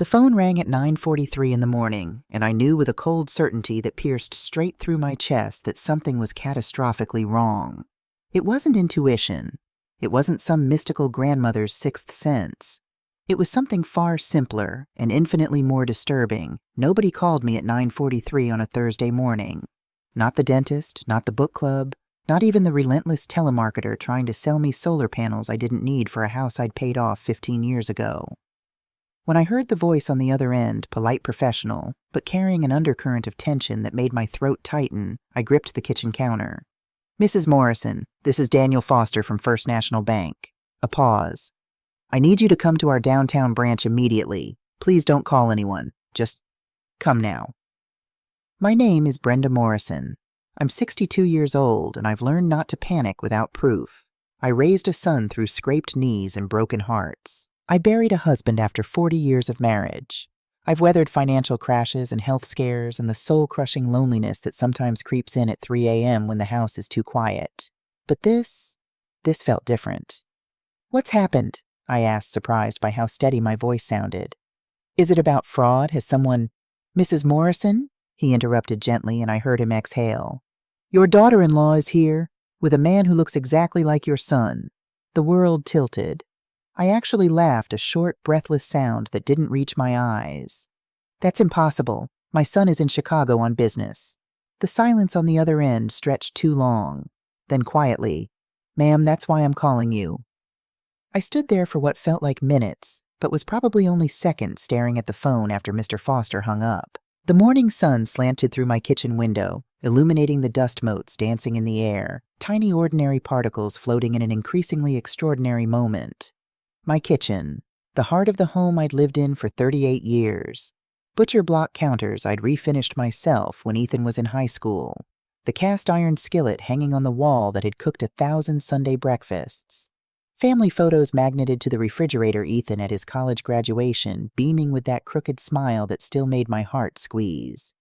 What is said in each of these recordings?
The phone rang at 9:43 in the morning, and I knew with a cold certainty that pierced straight through my chest that something was catastrophically wrong. It wasn't intuition. It wasn't some mystical grandmother's sixth sense. It was something far simpler and infinitely more disturbing. Nobody called me at 9:43 on a Thursday morning. Not the dentist, not the book club, not even the relentless telemarketer trying to sell me solar panels I didn't need for a house I'd paid off 15 years ago. When I heard the voice on the other end, polite professional, but carrying an undercurrent of tension that made my throat tighten, I gripped the kitchen counter. "Mrs. Morrison, this is Daniel Foster from First National Bank." A pause. "I need you to come to our downtown branch immediately. Please don't call anyone. Just come now." My name is Brenda Morrison. I'm 62 years old, and I've learned not to panic without proof. I raised a son through scraped knees and broken hearts. I buried a husband after 40 years of marriage. I've weathered financial crashes and health scares and the soul-crushing loneliness that sometimes creeps in at 3 a.m. when the house is too quiet. But this felt different. "What's happened?" I asked, surprised by how steady my voice sounded. "Is it about fraud? Has someone—" "Mrs. Morrison?" he interrupted gently, and I heard him exhale. "Your daughter-in-law is here, with a man who looks exactly like your son." The world tilted. I actually laughed, a short, breathless sound that didn't reach my eyes. "That's impossible. My son is in Chicago on business." The silence on the other end stretched too long. Then quietly, "Ma'am, that's why I'm calling you." I stood there for what felt like minutes, but was probably only seconds staring at the phone after Mr. Foster hung up. The morning sun slanted through my kitchen window, illuminating the dust motes dancing in the air, tiny ordinary particles floating in an increasingly extraordinary moment. My kitchen, the heart of the home I'd lived in for 38 years. Butcher block counters I'd refinished myself when Ethan was in high school. The cast iron skillet hanging on the wall that had cooked 1,000 Sunday breakfasts. Family photos magneted to the refrigerator Ethan at his college graduation, beaming with that crooked smile that still made my heart squeeze.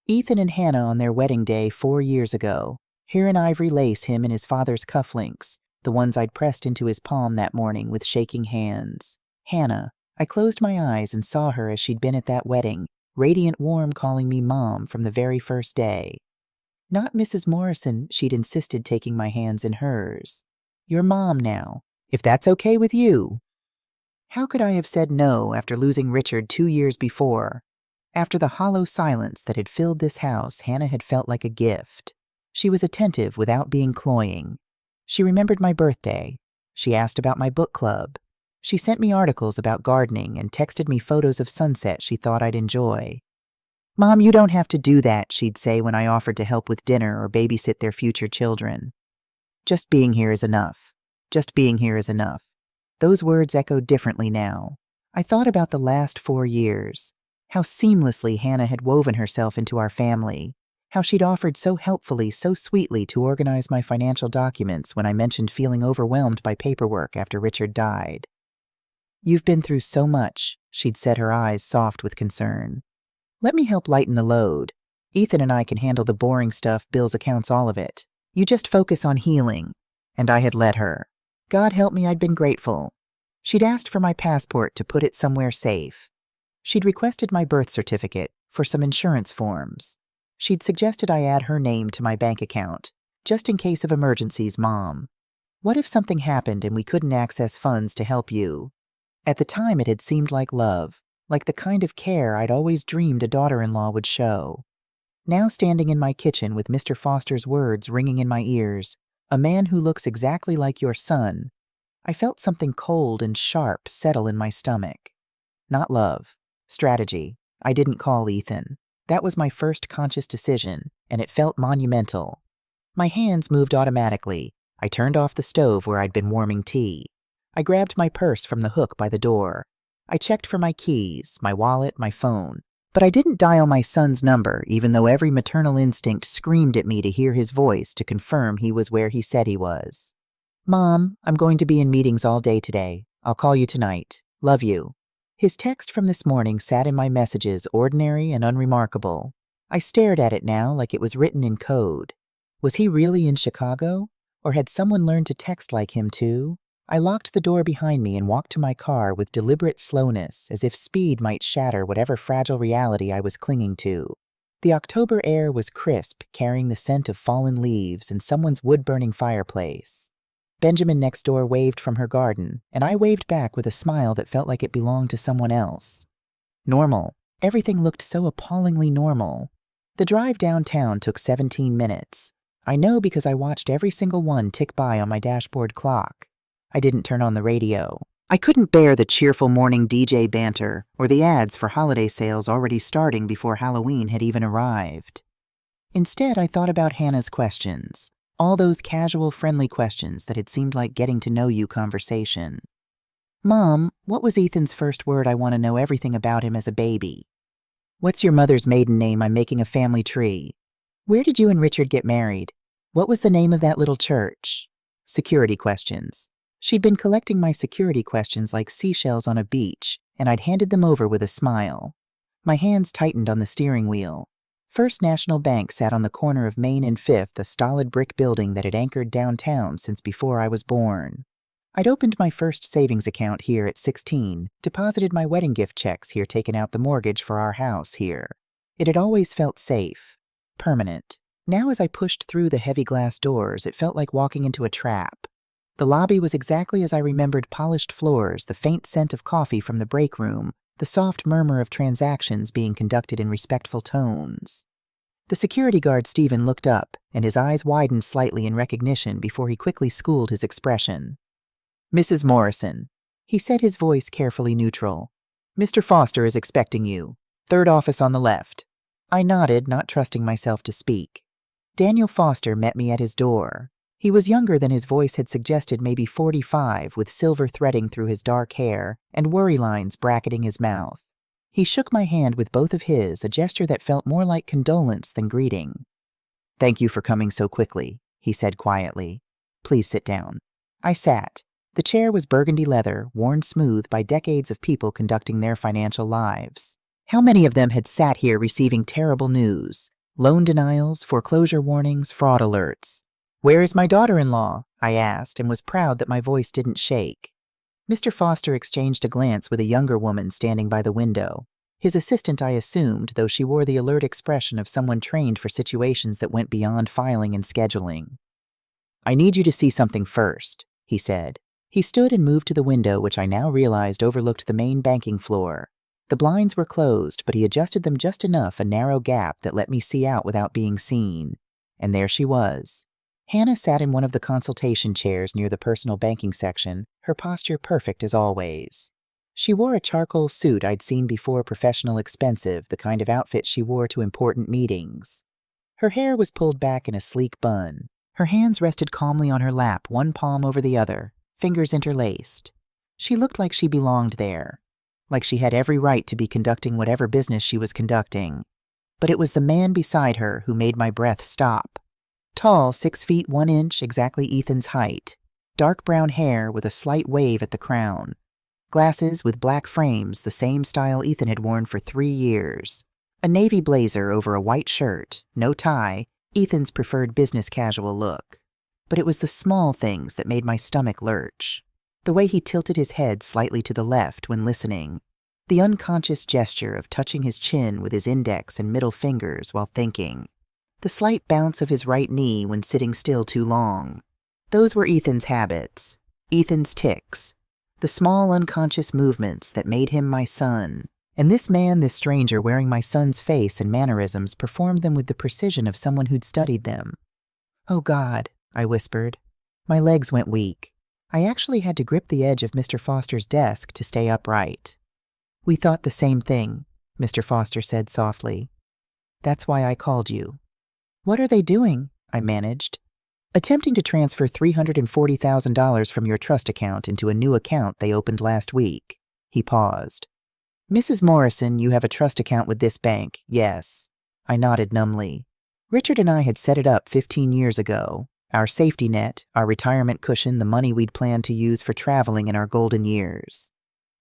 Ethan and Hannah on their wedding day 4 years ago. Hair and ivory lace him in his father's cufflinks, the ones I'd pressed into his palm that morning with shaking hands. Hannah. I closed my eyes and saw her as she'd been at that wedding, radiant warm calling me Mom from the very first day. Not Mrs. Morrison, she'd insisted taking my hands in hers. "Your mom now, if that's okay with you." How could I have said no after losing Richard 2 years before? After the hollow silence that had filled this house, Hannah had felt like a gift. She was attentive without being cloying. She remembered my birthday. She asked about my book club. She sent me articles about gardening and texted me photos of sunset she thought I'd enjoy. "Mom, you don't have to do that," she'd say when I offered to help with dinner or babysit their future children. "Just being here is enough. Just being here is enough." Those words echoed differently now. I thought about the last 4 years, how seamlessly Hannah had woven herself into our family, how she'd offered so helpfully, so sweetly to organize my financial documents when I mentioned feeling overwhelmed by paperwork after Richard died. "You've been through so much," she'd said, her eyes soft with concern. "Let me help lighten the load. Ethan and I can handle the boring stuff, bills, accounts, all of it. You just focus on healing." And I had let her. God help me, I'd been grateful. She'd asked for my passport to put it somewhere safe. She'd requested my birth certificate for some insurance forms. She'd suggested I add her name to my bank account, just in case of emergencies, Mom. What if something happened and we couldn't access funds to help you? At the time, it had seemed like love, like the kind of care I'd always dreamed a daughter-in-law would show. Now standing in my kitchen with Mr. Foster's words ringing in my ears, "A man who looks exactly like your son," I felt something cold and sharp settle in my stomach. Not love. Strategy. I didn't call Ethan. That was my first conscious decision, and it felt monumental. My hands moved automatically. I turned off the stove where I'd been warming tea. I grabbed my purse from the hook by the door. I checked for my keys, my wallet, my phone. But I didn't dial my son's number, even though every maternal instinct screamed at me to hear his voice to confirm he was where he said he was. "Mom, I'm going to be in meetings all day today. I'll call you tonight. Love you." His text from this morning sat in my messages, ordinary and unremarkable. I stared at it now like it was written in code. Was he really in Chicago? Or had someone learned to text like him too? I locked the door behind me and walked to my car with deliberate slowness, as if speed might shatter whatever fragile reality I was clinging to. The October air was crisp, carrying the scent of fallen leaves and someone's wood-burning fireplace. Benjamin next door waved from her garden, and I waved back with a smile that felt like it belonged to someone else. Normal. Everything looked so appallingly normal. The drive downtown took 17 minutes. I know because I watched every single one tick by on my dashboard clock. I didn't turn on the radio. I couldn't bear the cheerful morning DJ banter or the ads for holiday sales already starting before Halloween had even arrived. Instead, I thought about Hannah's questions, all those casual, friendly questions that had seemed like getting to know you conversation. Mom, what was Ethan's first word? I want to know everything about him as a baby. What's your mother's maiden name? I'm making a family tree. Where did you and Richard get married? What was the name of that little church? Security questions. She'd been collecting my security questions like seashells on a beach, and I'd handed them over with a smile. My hands tightened on the steering wheel. First National Bank sat on the corner of Main and Fifth, a stolid brick building that had anchored downtown since before I was born. I'd opened my first savings account here at 16, deposited my wedding gift checks here, taken out the mortgage for our house here. It had always felt safe, permanent. Now as I pushed through the heavy glass doors, it felt like walking into a trap. The lobby was exactly as I remembered: polished floors, the faint scent of coffee from the break room, the soft murmur of transactions being conducted in respectful tones. The security guard Stephen looked up, and his eyes widened slightly in recognition before he quickly schooled his expression. Mrs. Morrison, he said, his voice carefully neutral. Mr. Foster is expecting you. Third office on the left. I nodded, not trusting myself to speak. Daniel Foster met me at his door. He was younger than his voice had suggested, maybe 45, with silver threading through his dark hair and worry lines bracketing his mouth. He shook my hand with both of his, a gesture that felt more like condolence than greeting. Thank you for coming so quickly, he said quietly. Please sit down. I sat. The chair was burgundy leather, worn smooth by decades of people conducting their financial lives. How many of them had sat here receiving terrible news? Loan denials, foreclosure warnings, fraud alerts. Where is my daughter-in-law? I asked, and was proud that my voice didn't shake. Mr. Foster exchanged a glance with a younger woman standing by the window. His assistant, I assumed, though she wore the alert expression of someone trained for situations that went beyond filing and scheduling. I need you to see something first, he said. He stood and moved to the window, which I now realized overlooked the main banking floor. The blinds were closed, but he adjusted them just enough, a narrow gap that let me see out without being seen. And there she was. Hannah sat in one of the consultation chairs near the personal banking section, her posture perfect as always. She wore a charcoal suit I'd seen before, professional, expensive, the kind of outfit she wore to important meetings. Her hair was pulled back in a sleek bun. Her hands rested calmly on her lap, one palm over the other, fingers interlaced. She looked like she belonged there, like she had every right to be conducting whatever business she was conducting. But it was the man beside her who made my breath stop. Tall, 6 feet 1 inch, exactly Ethan's height. Dark brown hair with a slight wave at the crown. Glasses with black frames, the same style Ethan had worn for 3 years. A navy blazer over a white shirt, no tie, Ethan's preferred business casual look. But it was the small things that made my stomach lurch. The way he tilted his head slightly to the left when listening. The unconscious gesture of touching his chin with his index and middle fingers while thinking. The slight bounce of his right knee when sitting still too long. Those were Ethan's habits, Ethan's tics, the small unconscious movements that made him my son. And this man, this stranger wearing my son's face and mannerisms, performed them with the precision of someone who'd studied them. Oh God, I whispered. My legs went weak. I actually had to grip the edge of Mr. Foster's desk to stay upright. We thought the same thing, Mr. Foster said softly. That's why I called you. What are they doing? I managed. Attempting to transfer $340,000 from your trust account into a new account they opened last week. He paused. Mrs. Morrison, you have a trust account with this bank, yes. I nodded numbly. Richard and I had set it up 15 years ago. Our safety net, our retirement cushion, the money we'd planned to use for traveling in our golden years.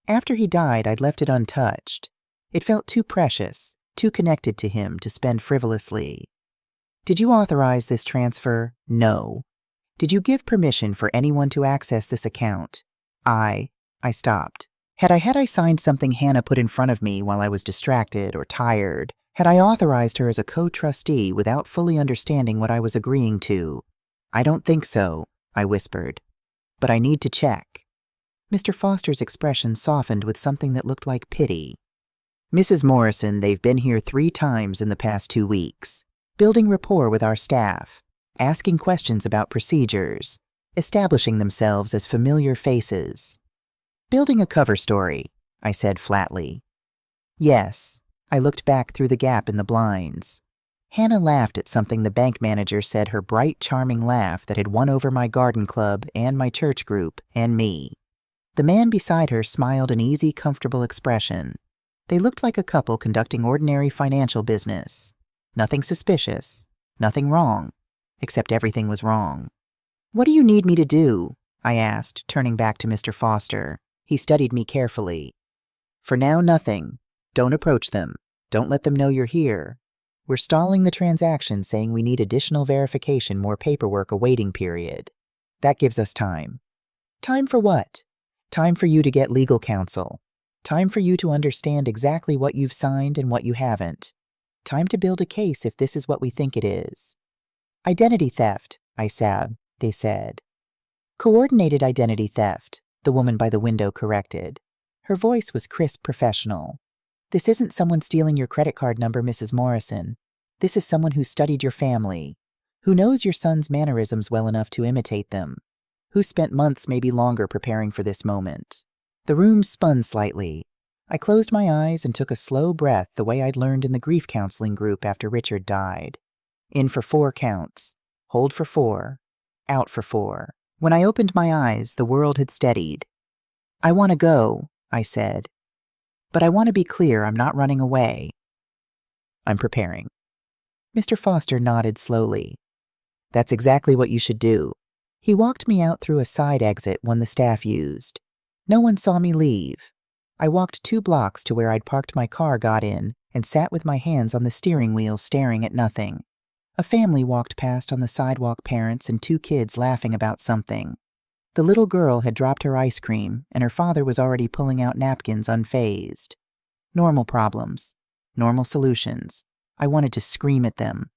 After he died, I'd left it untouched. It felt too precious, too connected to him to spend frivolously. Did you authorize this transfer? No. Did you give permission for anyone to access this account? I stopped. Had I signed something Hannah put in front of me while I was distracted or tired? Had I authorized her as a co-trustee without fully understanding what I was agreeing to? I don't think so, I whispered. But I need to check. Mr. Foster's expression softened with something that looked like pity. Mrs. Morrison, they've been here 3 times in the past 2 weeks, building rapport with our staff, asking questions about procedures, establishing themselves as familiar faces. Building a cover story, I said flatly. Yes, I looked back through the gap in the blinds. Hannah laughed at something the bank manager said, her bright, charming laugh that had won over my garden club and my church group and me. The man beside her smiled an easy, comfortable expression. They looked like a couple conducting ordinary financial business. Nothing suspicious, nothing wrong, except everything was wrong. What do you need me to do? I asked, turning back to Mr. Foster. He studied me carefully. For now, nothing. Don't approach them. Don't let them know you're here. We're stalling the transaction, saying we need additional verification, more paperwork, a waiting period. That gives us time. Time for what? Time for you to get legal counsel. Time for you to understand exactly what you've signed and what you haven't. Time to build a case if this is what we think it is. Identity theft, they said. Coordinated identity theft, the woman by the window corrected. Her voice was crisp, professional. This isn't someone stealing your credit card number, Mrs. Morrison. This is someone who studied your family, who knows your son's mannerisms well enough to imitate them, who spent months, maybe longer, preparing for this moment. The room spun slightly. I closed my eyes and took a slow breath the way I'd learned in the grief counseling group after Richard died. In for 4 counts. Hold for 4. Out for 4. When I opened my eyes, the world had steadied. I want to go, I said. But I want to be clear, I'm not running away. I'm preparing. Mr. Foster nodded slowly. That's exactly what you should do. He walked me out through a side exit one the staff used. No one saw me leave. I walked 2 blocks to where I'd parked my car, got in, and sat with my hands on the steering wheel staring at nothing. A family walked past on the sidewalk, parents and 2 kids laughing about something. The little girl had dropped her ice cream, and her father was already pulling out napkins unfazed. Normal problems. Normal solutions. I wanted to scream at them.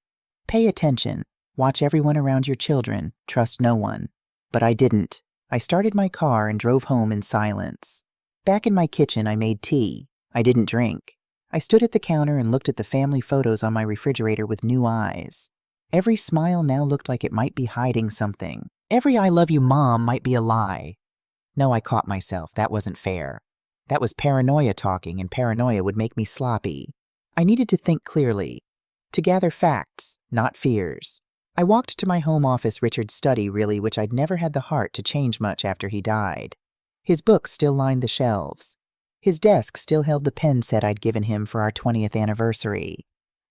Pay attention. Watch everyone around your children. Trust no one. But I didn't. I started my car and drove home in silence. Back in my kitchen, I made tea. I didn't drink. I stood at the counter and looked at the family photos on my refrigerator with new eyes. Every smile now looked like it might be hiding something. Every "I love you, Mom" might be a lie. No, I caught myself. That wasn't fair. That was paranoia talking, and paranoia would make me sloppy. I needed to think clearly. To gather facts, not fears. I walked to my home office, Richard's study, really, which I'd never had the heart to change much after he died. His books still lined the shelves. His desk still held the pen set I'd given him for our 20th anniversary.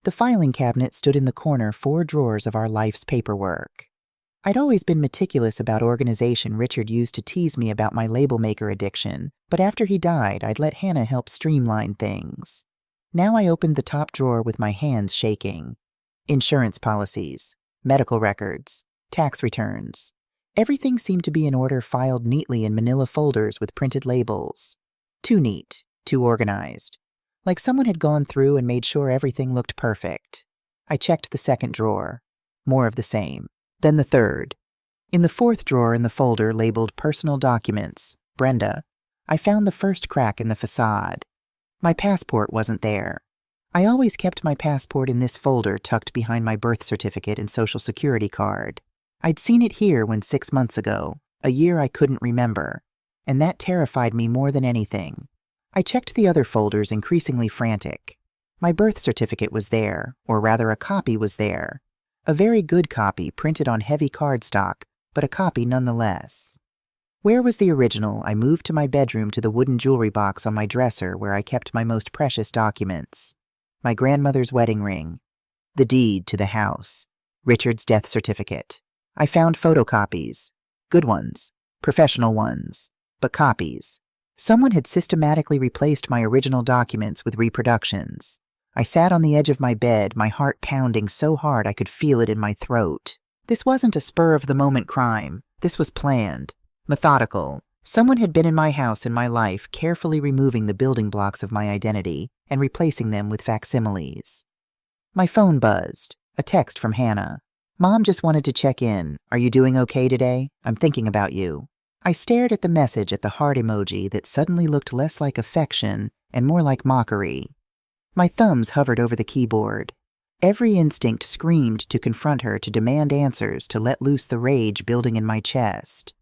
The filing cabinet stood in the corner, 4 drawers of our life's paperwork. I'd always been meticulous about organization. Richard used to tease me about my label maker addiction, but after he died, I'd let Hannah help streamline things. Now I opened the top drawer with my hands shaking. Insurance policies, medical records, tax returns. Everything seemed to be in order, filed neatly in manila folders with printed labels. Too neat, too organized. Like someone had gone through and made sure everything looked perfect. I checked the 2nd drawer. More of the same. Then the 3rd. In the 4th drawer in the folder labeled Personal Documents, Brenda, I found the first crack in the facade. My passport wasn't there. I always kept my passport in this folder tucked behind my birth certificate and social security card. I'd seen it here when 6 months ago, a year I couldn't remember, and that terrified me more than anything. I checked the other folders, increasingly frantic. My birth certificate was there, or rather a copy was there. A very good copy, printed on heavy cardstock, but a copy nonetheless. Where was the original? I moved to my bedroom, to the wooden jewelry box on my dresser where I kept my most precious documents. My grandmother's wedding ring. The deed to the house. Richard's death certificate. I found photocopies. Good ones. Professional ones. But copies. Someone had systematically replaced my original documents with reproductions. I sat on the edge of my bed, my heart pounding so hard I could feel it in my throat. This wasn't a spur-of-the-moment crime. This was planned, methodical. Someone had been in my house in my life, carefully removing the building blocks of my identity and replacing them with facsimiles. My phone buzzed. A text from Hannah. "Mom just wanted to check in. Are you doing okay today? I'm thinking about you." I stared at the message at the heart emoji that suddenly looked less like affection and more like mockery. My thumbs hovered over the keyboard. Every instinct screamed to confront her, to demand answers, to let loose the rage building in my chest.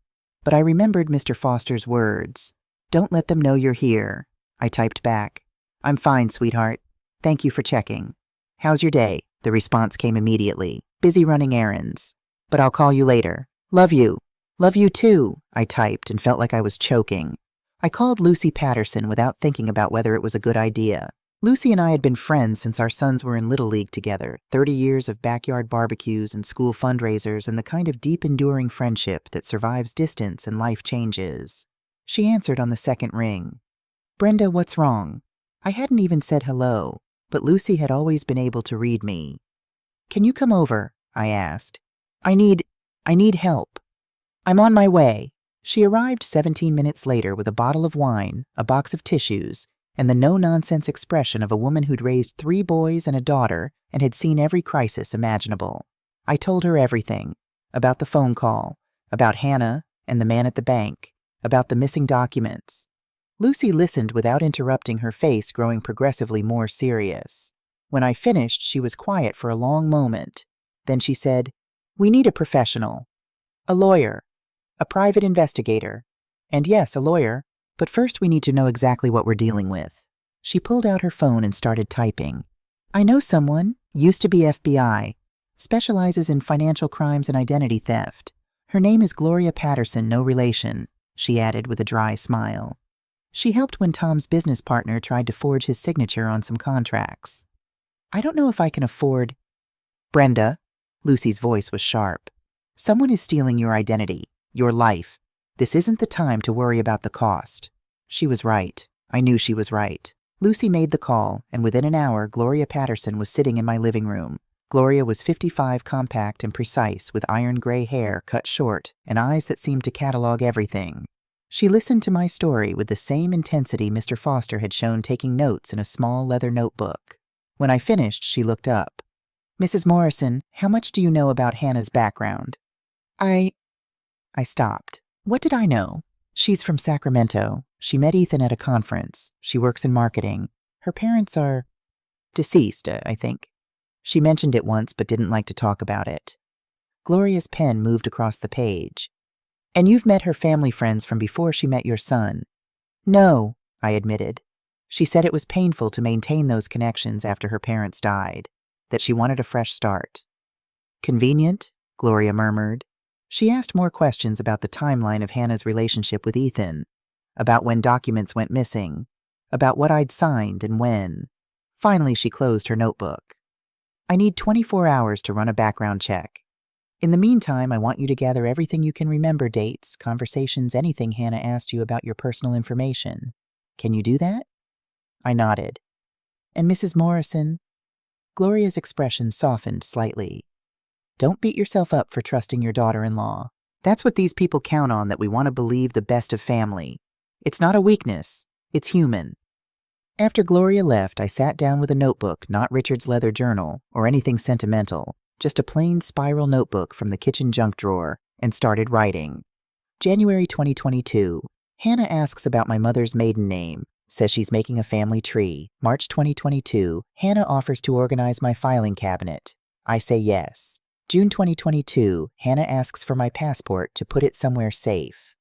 But I remembered Mr. Foster's words. "Don't let them know you're here." I typed back. "I'm fine, sweetheart. Thank you for checking." "How's your day?" The response came immediately. "Busy running errands. But I'll call you later. Love you." "Love you too," I typed and felt like I was choking. I called Lucy Patterson without thinking about whether it was a good idea. Lucy and I had been friends since our sons were in Little League together, 30 years of backyard barbecues and school fundraisers, and the kind of deep, enduring friendship that survives distance and life changes. She answered on the second ring. "Brenda, what's wrong?" I hadn't even said hello, but Lucy had always been able to read me. "Can you come over?" I asked. I need help." "I'm on my way." She arrived 17 minutes later with a bottle of wine, a box of tissues, and the no-nonsense expression of a woman who'd raised 3 boys and a daughter and had seen every crisis imaginable. I told her everything. About the phone call, about Hannah and the man at the bank, about the missing documents. Lucy listened without interrupting, her face growing progressively more serious. When I finished, she was quiet for a long moment. Then she said, "We need a professional. A lawyer. A private investigator. And yes, a lawyer. But first we need to know exactly what we're dealing with." She pulled out her phone and started typing. "I know someone, used to be FBI, specializes in financial crimes and identity theft. Her name is Gloria Patterson, no relation," she added with a dry smile. "She helped when Tom's business partner tried to forge his signature on some contracts. I don't know if I can afford—" "Brenda," Lucy's voice was sharp. "Someone is stealing your identity, your life. This isn't the time to worry about the cost." She was right. I knew she was right. Lucy made the call, and within an hour, Gloria Patterson was sitting in my living room. Gloria was 55, compact and precise, with iron gray hair cut short and eyes that seemed to catalog everything. She listened to my story with the same intensity Mr. Foster had shown taking notes in a small leather notebook. When I finished, she looked up. "Mrs. Morrison, how much do you know about Hannah's background?" I stopped. What did I know? "She's from Sacramento. She met Ethan at a conference. She works in marketing. Her parents are deceased, I think. She mentioned it once but didn't like to talk about it." Gloria's pen moved across the page. "And you've met her family friends from before she met your son?" "No," I admitted. She said it was painful to maintain those connections after her parents died, that she wanted a fresh start. "Convenient," Gloria murmured. She asked more questions about the timeline of Hannah's relationship with Ethan, about when documents went missing, about what I'd signed and when. Finally, she closed her notebook. "I need 24 hours to run a background check. In the meantime, I want you to gather everything you can remember, dates, conversations, anything Hannah asked you about your personal information. Can you do that?" I nodded. "And Mrs. Morrison?" Gloria's expression softened slightly. "Don't beat yourself up for trusting your daughter-in-law. That's what these people count on, that we want to believe the best of family. It's not a weakness. It's human." After Gloria left, I sat down with a notebook, not Richard's leather journal or anything sentimental, just a plain spiral notebook from the kitchen junk drawer, and started writing. January 2022. Hannah asks about my mother's maiden name. Says she's making a family tree. March 2022. Hannah offers to organize my filing cabinet. I say yes. June 2022, Hannah asks for my passport to put it somewhere safe.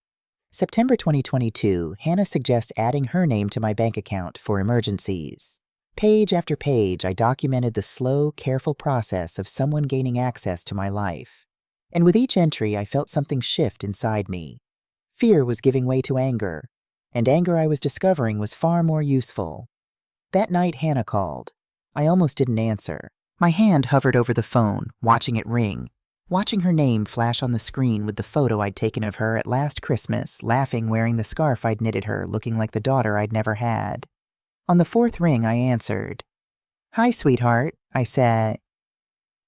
September 2022, Hannah suggests adding her name to my bank account for emergencies. Page after page, I documented the slow, careful process of someone gaining access to my life. And with each entry, I felt something shift inside me. Fear was giving way to anger, and anger I was discovering was far more useful. That night, Hannah called. I almost didn't answer. My hand hovered over the phone, watching it ring, watching her name flash on the screen with the photo I'd taken of her at last Christmas, laughing, wearing the scarf I'd knitted her, looking like the daughter I'd never had. On the 4th ring, I answered. "Hi, sweetheart," I said.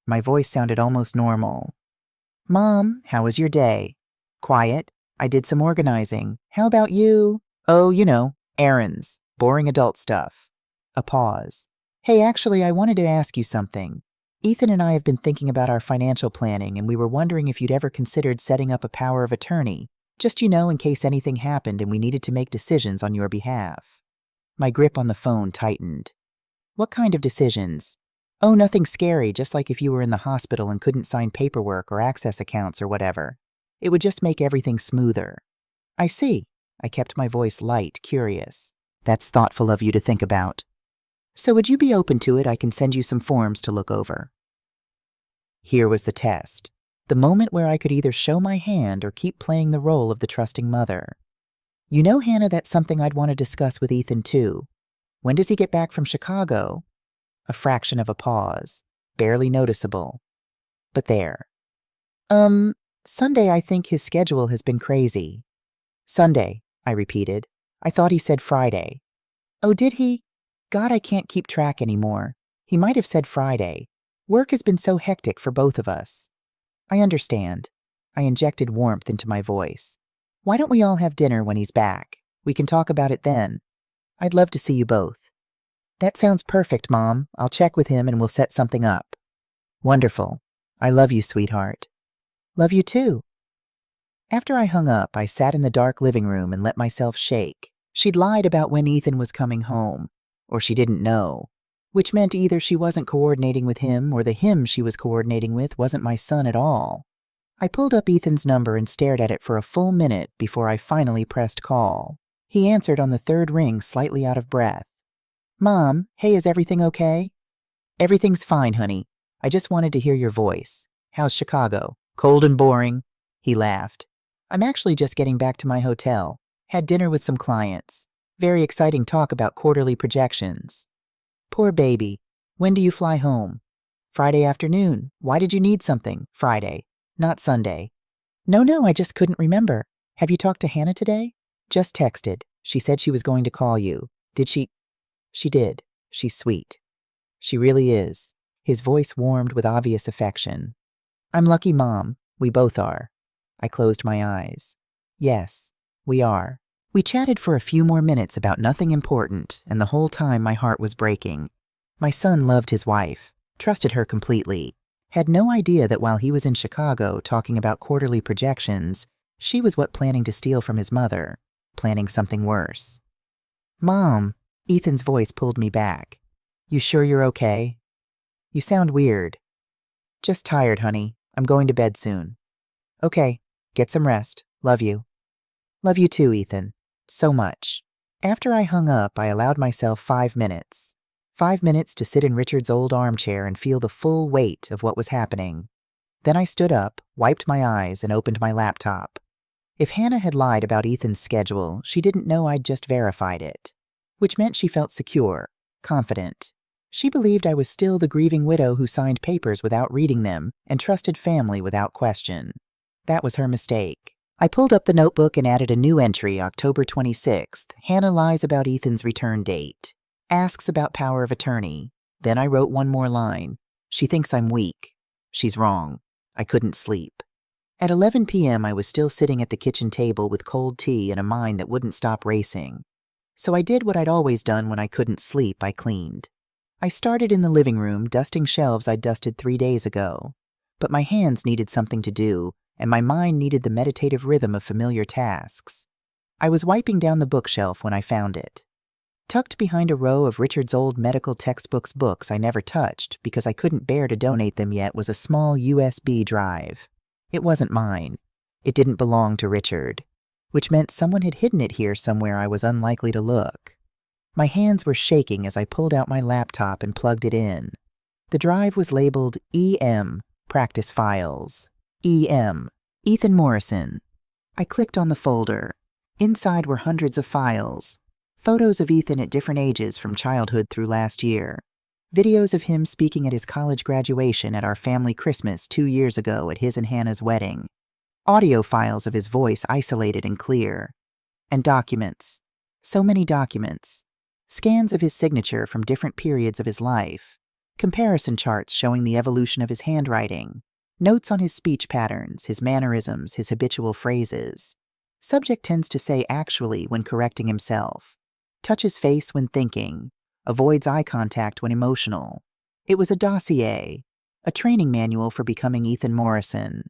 My voice sounded almost normal. Mom, how was your day? Quiet. I did some organizing. How about you? Oh, errands. Boring adult stuff. A pause. Hey, actually, I wanted to ask you something. Ethan and I have been thinking about our financial planning, and we were wondering if you'd ever considered setting up a power of attorney, just in case anything happened and we needed to make decisions on your behalf. My grip on the phone tightened. What kind of decisions? Oh, nothing scary, just like if you were in the hospital and couldn't sign paperwork or access accounts or whatever. It would just make everything smoother. I see. I kept my voice light, curious. That's thoughtful of you to think about. So would you be open to it? I can send you some forms to look over. Here was the test. The moment where I could either show my hand or keep playing the role of the trusting mother. You know, Hannah, that's something I'd want to discuss with Ethan too. When does he get back from Chicago? A fraction of a pause, barely noticeable. But there. Sunday, I think his schedule has been crazy. Sunday, I repeated. I thought he said Friday. Oh, did he? God, I can't keep track anymore. He might have said Friday. Work has been so hectic for both of us. I understand. I injected warmth into my voice. Why don't we all have dinner when he's back? We can talk about it then. I'd love to see you both. That sounds perfect, Mom. I'll check with him and we'll set something up. Wonderful. I love you, sweetheart. Love you too. After I hung up, I sat in the dark living room and let myself shake. She'd lied about when Ethan was coming home, or she didn't know, which meant either she wasn't coordinating with him or the him she was coordinating with wasn't my son at all. I pulled up Ethan's number and stared at it for a full minute before I finally pressed call. He answered on the third ring, slightly out of breath. Mom, hey, is everything okay? Everything's fine, honey. I just wanted to hear your voice. How's Chicago? Cold and boring? He laughed. I'm actually just getting back to my hotel. Had dinner with some clients. Very exciting talk about quarterly projections. Poor baby. When do you fly home? Friday afternoon. Why did you need something? Friday. Not Sunday. No, I just couldn't remember. Have you talked to Hannah today? Just texted. She said she was going to call you. Did she? She did. She's sweet. She really is. His voice warmed with obvious affection. I'm lucky, Mom. We both are. I closed my eyes. Yes, we are. We chatted for a few more minutes about nothing important, and the whole time my heart was breaking. My son loved his wife, trusted her completely, had no idea that while he was in Chicago talking about quarterly projections, she was planning to steal from his mother, planning something worse. Mom, Ethan's voice pulled me back. You sure you're okay? You sound weird. Just tired, honey. I'm going to bed soon. Okay, get some rest. Love you. Love you too, Ethan. So much. After I hung up, I allowed myself 5 minutes. 5 minutes to sit in Richard's old armchair and feel the full weight of what was happening. Then I stood up, wiped my eyes, and opened my laptop. If Hannah had lied about Ethan's schedule, she didn't know I'd just verified it, which meant she felt secure, confident. She believed I was still the grieving widow who signed papers without reading them and trusted family without question. That was her mistake. I pulled up the notebook and added a new entry, October 26th. Hannah lies about Ethan's return date. Asks about power of attorney. Then I wrote one more line. She thinks I'm weak. She's wrong. I couldn't sleep. At 11 p.m., I was still sitting at the kitchen table with cold tea and a mind that wouldn't stop racing. So I did what I'd always done when I couldn't sleep. I cleaned. I started in the living room, dusting shelves I'd dusted 3 days ago. But my hands needed something to do, and my mind needed the meditative rhythm of familiar tasks. I was wiping down the bookshelf when I found it. Tucked behind a row of Richard's old medical textbooks books I never touched because I couldn't bear to donate them yet was a small USB drive. It wasn't mine. It didn't belong to Richard, which meant someone had hidden it here somewhere I was unlikely to look. My hands were shaking as I pulled out my laptop and plugged it in. The drive was labeled EM, Practice Files. EM, Ethan Morrison. I clicked on the folder. Inside were hundreds of files. Photos of Ethan at different ages from childhood through last year. Videos of him speaking at his college graduation at our family Christmas 2 years ago at his and Hannah's wedding. Audio files of his voice isolated and clear. And documents. So many documents. Scans of his signature from different periods of his life. Comparison charts showing the evolution of his handwriting. Notes on his speech patterns, his mannerisms, his habitual phrases. Subject tends to say actually when correcting himself. Touches face when thinking. Avoids eye contact when emotional. It was a dossier, a training manual for becoming Ethan Morrison.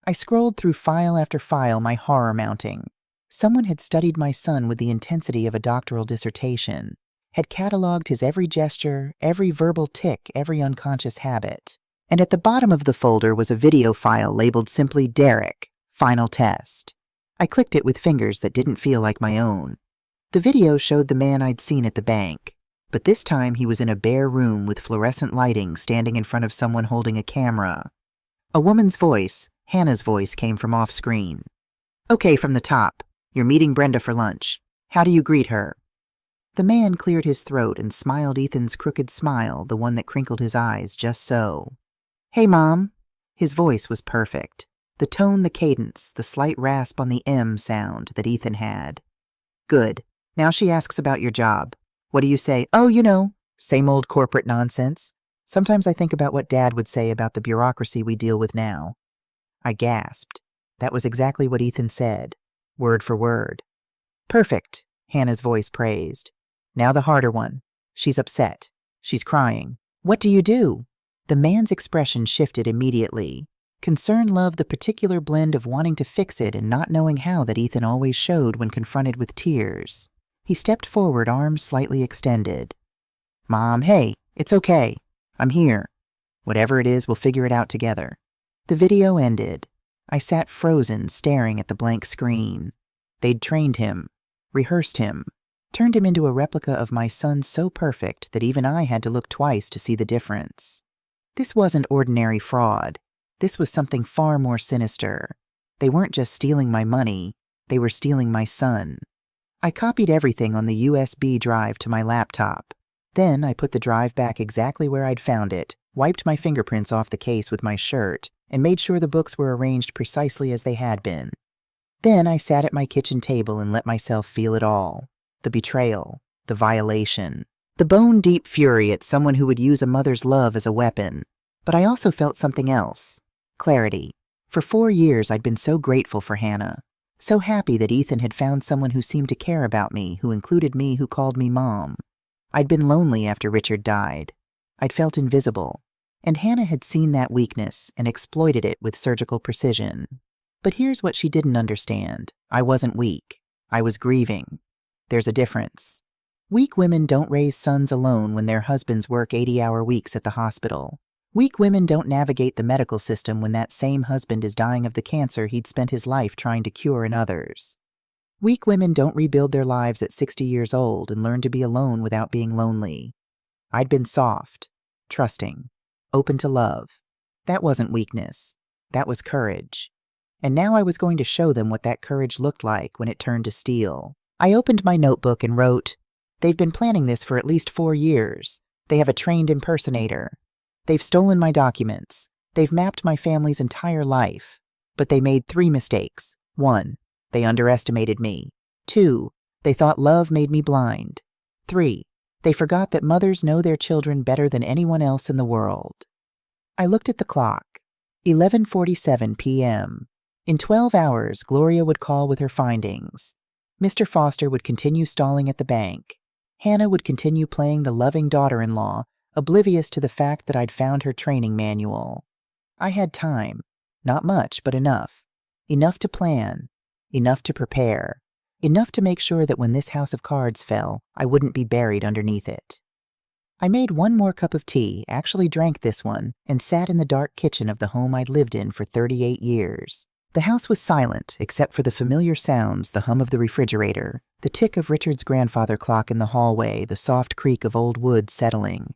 I scrolled through file after file, my horror mounting. Someone had studied my son with the intensity of a doctoral dissertation, had cataloged his every gesture, every verbal tic, every unconscious habit. And at the bottom of the folder was a video file labeled simply Derek, Final Test. I clicked it with fingers that didn't feel like my own. The video showed the man I'd seen at the bank, but this time he was in a bare room with fluorescent lighting standing in front of someone holding a camera. A woman's voice, Hannah's voice, came from off-screen. "Okay, from the top. You're meeting Brenda for lunch. How do you greet her?" The man cleared his throat and smiled Ethan's crooked smile, the one that crinkled his eyes just so. "Hey, Mom." His voice was perfect. The tone, the cadence, the slight rasp on the M sound that Ethan had. "Good. Now she asks about your job. What do you say?" "Oh, you know, same old corporate nonsense. Sometimes I think about what Dad would say about the bureaucracy we deal with now." I gasped. That was exactly what Ethan said, word for word. "Perfect," Hannah's voice praised. "Now the harder one. She's upset. She's crying. What do you do?" The man's expression shifted immediately. Concern loved the particular blend of wanting to fix it and not knowing how that Ethan always showed when confronted with tears. He stepped forward, arms slightly extended. "Mom, hey, it's okay. I'm here. Whatever it is, we'll figure it out together." The video ended. I sat frozen, staring at the blank screen. They'd trained him, rehearsed him, turned him into a replica of my son so perfect that even I had to look twice to see the difference. This wasn't ordinary fraud. This was something far more sinister. They weren't just stealing my money, they were stealing my son. I copied everything on the USB drive to my laptop. Then I put the drive back exactly where I'd found it, wiped my fingerprints off the case with my shirt, and made sure the books were arranged precisely as they had been. Then I sat at my kitchen table and let myself feel it all. The betrayal, the violation, the bone-deep fury at someone who would use a mother's love as a weapon. But I also felt something else. Clarity. For 4 years I'd been so grateful for Hannah, so happy that Ethan had found someone who seemed to care about me, who included me, who called me Mom. I'd been lonely after Richard died. I'd felt invisible. And Hannah had seen that weakness and exploited it with surgical precision. But here's what she didn't understand. I wasn't weak. I was grieving. There's a difference. Weak women don't raise sons alone when their husbands work 80-hour weeks at the hospital. Weak women don't navigate the medical system when that same husband is dying of the cancer he'd spent his life trying to cure in others. Weak women don't rebuild their lives at 60 years old and learn to be alone without being lonely. I'd been soft, trusting, open to love. That wasn't weakness. That was courage. And now I was going to show them what that courage looked like when it turned to steel. I opened my notebook and wrote, "They've been planning this for at least 4 years. They have a trained impersonator. They've stolen my documents. They've mapped my family's entire life. But they made 3 mistakes. 1, they underestimated me. 2, they thought love made me blind. 3, they forgot that mothers know their children better than anyone else in the world." I looked at the clock. 11:47 p.m. In 12 hours, Gloria would call with her findings. Mr. Foster would continue stalling at the bank. Hannah would continue playing the loving daughter-in-law, oblivious to the fact that I'd found her training manual. I had time. Not much, but enough. Enough to plan. Enough to prepare. Enough to make sure that when this house of cards fell, I wouldn't be buried underneath it. I made one more cup of tea, actually drank this one, and sat in the dark kitchen of the home I'd lived in for 38 years. The house was silent, except for the familiar sounds, the hum of the refrigerator, the tick of Richard's grandfather clock in the hallway, the soft creak of old wood settling.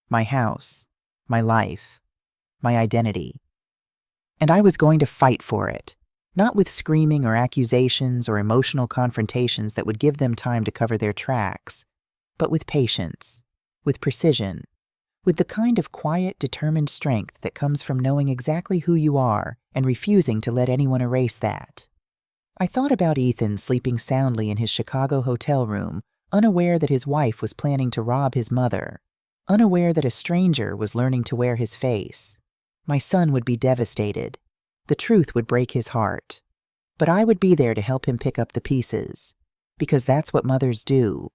My house, my life, my identity. And I was going to fight for it, not with screaming or accusations or emotional confrontations that would give them time to cover their tracks, but with patience, with precision, with the kind of quiet, determined strength that comes from knowing exactly who you are and refusing to let anyone erase that. I thought about Ethan sleeping soundly in his Chicago hotel room, unaware that his wife was planning to rob his mother, unaware that a stranger was learning to wear his face. My son would be devastated. The truth would break his heart. But I would be there to help him pick up the pieces, because that's what mothers do.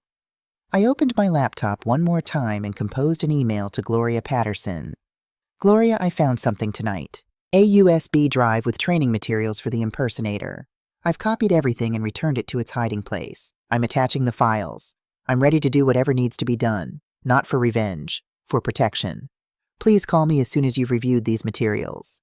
I opened my laptop one more time and composed an email to Gloria Patterson. Gloria, I found something tonight. A USB drive with training materials for the impersonator. I've copied everything and returned it to its hiding place. I'm attaching the files. I'm ready to do whatever needs to be done. Not for revenge, for protection. Please call me as soon as you've reviewed these materials.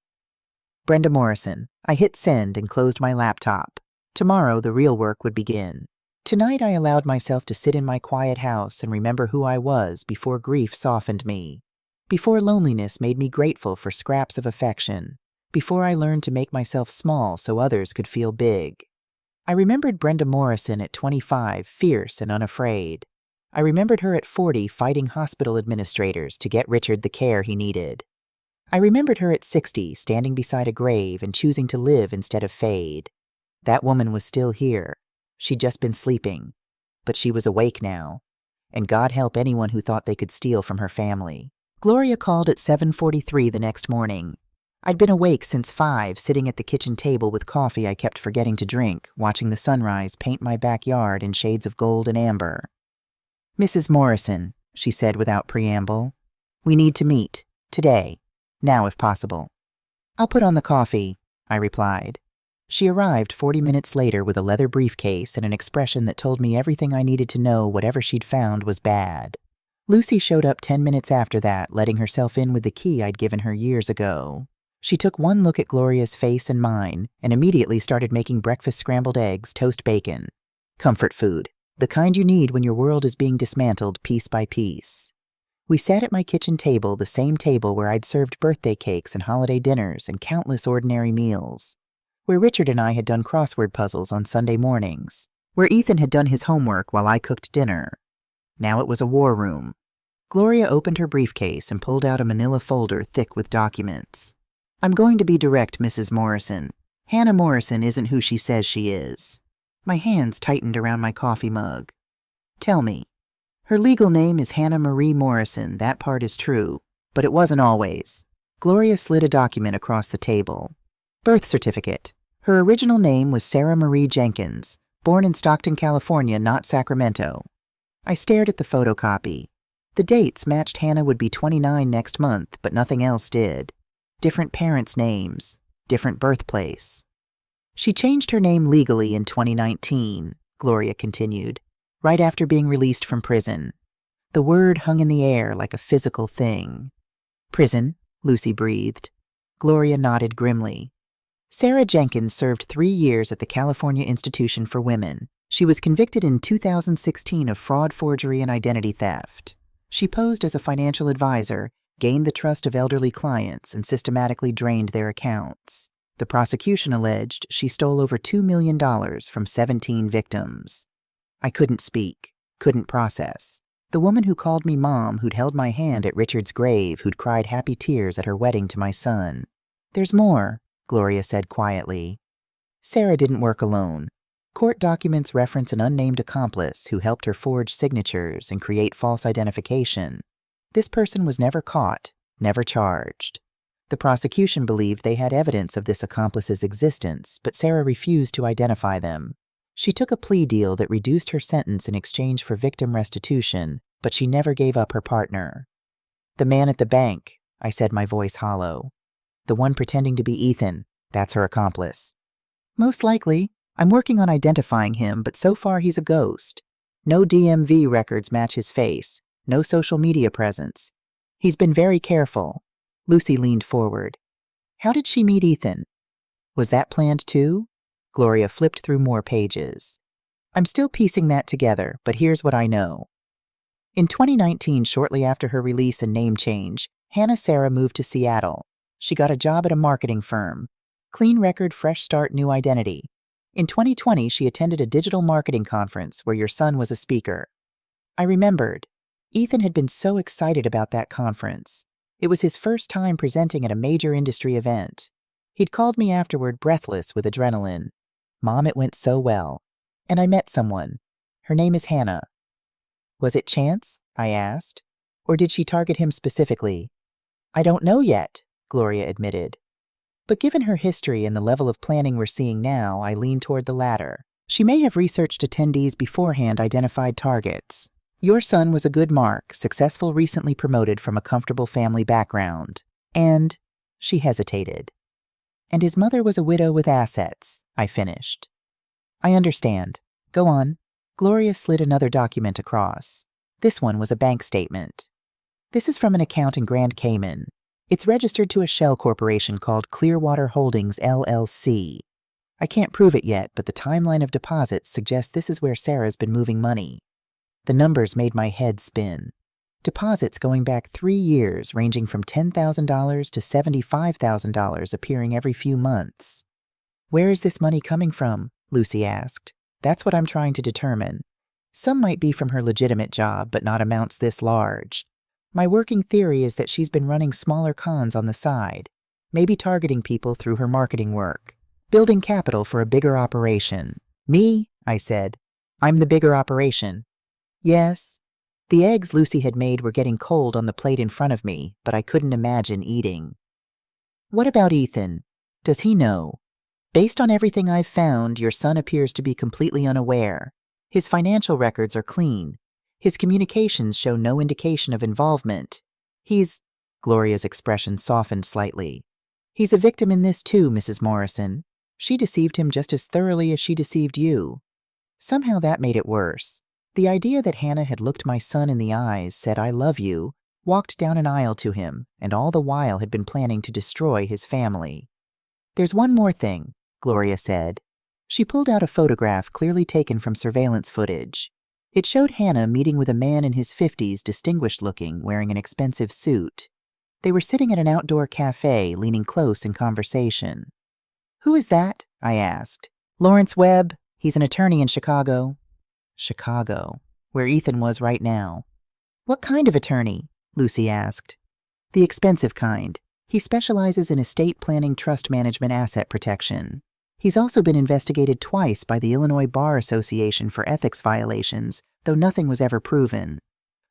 Brenda Morrison. I hit send and closed my laptop. Tomorrow, the real work would begin. Tonight, I allowed myself to sit in my quiet house and remember who I was before grief softened me. Before loneliness made me grateful for scraps of affection. Before I learned to make myself small so others could feel big. I remembered Brenda Morrison at 25, fierce and unafraid. I remembered her at 40, fighting hospital administrators to get Richard the care he needed. I remembered her at 60, standing beside a grave and choosing to live instead of fade. That woman was still here. She'd just been sleeping. But she was awake now. And God help anyone who thought they could steal from her family. Gloria called at 7:43 the next morning. I'd been awake since 5, sitting at the kitchen table with coffee I kept forgetting to drink, watching the sunrise paint my backyard in shades of gold and amber. Mrs. Morrison, she said without preamble, we need to meet. Today. Now, if possible. I'll put on the coffee, I replied. She arrived 40 minutes later with a leather briefcase and an expression that told me everything I needed to know whatever she'd found was bad. Lucy showed up 10 minutes after that, letting herself in with the key I'd given her years ago. She took one look at Gloria's face and mine and immediately started making breakfast scrambled eggs, toast bacon. Comfort food, the kind you need when your world is being dismantled piece by piece. We sat at my kitchen table, the same table where I'd served birthday cakes and holiday dinners and countless ordinary meals. Where Richard and I had done crossword puzzles on Sunday mornings. Where Ethan had done his homework while I cooked dinner. Now it was a war room. Gloria opened her briefcase and pulled out a manila folder thick with documents. I'm going to be direct, Mrs. Morrison. Hannah Morrison isn't who she says she is. My hands tightened around my coffee mug. Tell me. Her legal name is Hannah Marie Morrison, that part is true, but it wasn't always. Gloria slid a document across the table. Birth certificate. Her original name was Sarah Marie Jenkins, born in Stockton, California, not Sacramento. I stared at the photocopy. The dates matched Hannah would be 29 next month, but nothing else did. Different parents' names, different birthplace. She changed her name legally in 2019, Gloria continued. Right after being released from prison. The word hung in the air like a physical thing. Prison, Lucy breathed. Gloria nodded grimly. Sarah Jenkins served 3 years at the California Institution for Women. She was convicted in 2016 of fraud, forgery, and identity theft. She posed as a financial advisor, gained the trust of elderly clients, and systematically drained their accounts. The prosecution alleged she stole over $2 million from 17 victims. I couldn't speak, couldn't process. The woman who called me mom, who'd held my hand at Richard's grave, who'd cried happy tears at her wedding to my son. There's more, Gloria said quietly. Sarah didn't work alone. Court documents reference an unnamed accomplice who helped her forge signatures and create false identification. This person was never caught, never charged. The prosecution believed they had evidence of this accomplice's existence, but Sarah refused to identify them. She took a plea deal that reduced her sentence in exchange for victim restitution, but she never gave up her partner. The man at the bank, I said, my voice hollow. The one pretending to be Ethan, that's her accomplice. Most likely. I'm working on identifying him, but so far he's a ghost. No DMV records match his face, no social media presence. He's been very careful. Lucy leaned forward. How did she meet Ethan? Was that planned too? Gloria flipped through more pages. I'm still piecing that together, but here's what I know. In 2019, shortly after her release and name change, Hannah Sarah moved to Seattle. She got a job at a marketing firm. Clean record, fresh start, new identity. In 2020, she attended a digital marketing conference where your son was a speaker. I remembered. Ethan had been so excited about that conference. It was his first time presenting at a major industry event. He'd called me afterward breathless with adrenaline. Mom, it went so well. And I met someone. Her name is Hannah. Was it chance? I asked. Or did she target him specifically? I don't know yet, Gloria admitted. But given her history and the level of planning we're seeing now, I lean toward the latter. She may have researched attendees beforehand, identified targets. Your son was a good mark, successful, recently promoted from a comfortable family background. And she hesitated. And his mother was a widow with assets, I finished. I understand. Go on. Gloria slid another document across. This one was a bank statement. This is from an account in Grand Cayman. It's registered to a shell corporation called Clearwater Holdings, LLC. I can't prove it yet, but the timeline of deposits suggests this is where Sarah's been moving money. The numbers made my head spin. Deposits going back 3 years, ranging from $10,000 to $75,000, appearing every few months. Where is this money coming from? Lucy asked. That's what I'm trying to determine. Some might be from her legitimate job, but not amounts this large. My working theory is that she's been running smaller cons on the side, maybe targeting people through her marketing work, building capital for a bigger operation. Me, I said. I'm the bigger operation. Yes. The eggs Lucy had made were getting cold on the plate in front of me, but I couldn't imagine eating. What about Ethan? Does he know? Based on everything I've found, your son appears to be completely unaware. His financial records are clean. His communications show no indication of involvement. Gloria's expression softened slightly. He's a victim in this too, Mrs. Morrison. She deceived him just as thoroughly as she deceived you. Somehow that made it worse. The idea that Hannah had looked my son in the eyes, said I love you, walked down an aisle to him, and all the while had been planning to destroy his family. There's one more thing, Gloria said. She pulled out a photograph clearly taken from surveillance footage. It showed Hannah meeting with a man in his 50s, distinguished looking, wearing an expensive suit. They were sitting at an outdoor cafe, leaning close in conversation. Who is that? I asked. Lawrence Webb. He's an attorney in Chicago. Chicago, where Ethan was right now. What kind of attorney? Lucy asked. The expensive kind. He specializes in estate planning, trust management, asset protection. He's also been investigated twice by the Illinois Bar Association for ethics violations, though nothing was ever proven.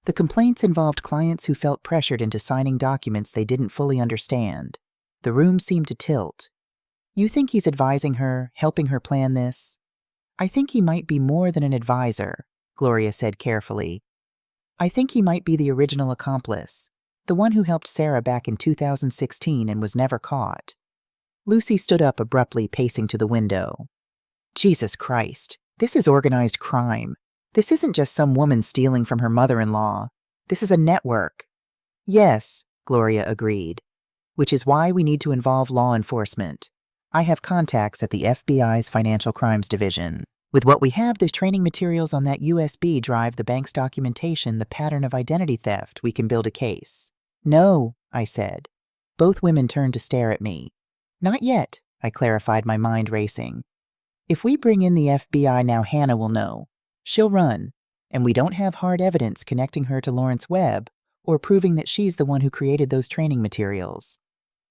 The complaints involved clients who felt pressured into signing documents they didn't fully understand. The room seemed to tilt. You think he's advising her, helping her plan this? I think he might be more than an advisor, Gloria said carefully. I think he might be the original accomplice, the one who helped Sarah back in 2016 and was never caught. Lucy stood up abruptly, pacing to the window. Jesus Christ, this is organized crime. This isn't just some woman stealing from her mother-in-law. This is a network. Yes, Gloria agreed, which is why we need to involve law enforcement. I have contacts at the FBI's Financial Crimes Division. With what we have, there's training materials on that USB drive, the bank's documentation, the pattern of identity theft. We can build a case. No, I said. Both women turned to stare at me. Not yet, I clarified, my mind racing. If we bring in the FBI now, Hannah will know. She'll run, and we don't have hard evidence connecting her to Lawrence Webb or proving that she's the one who created those training materials.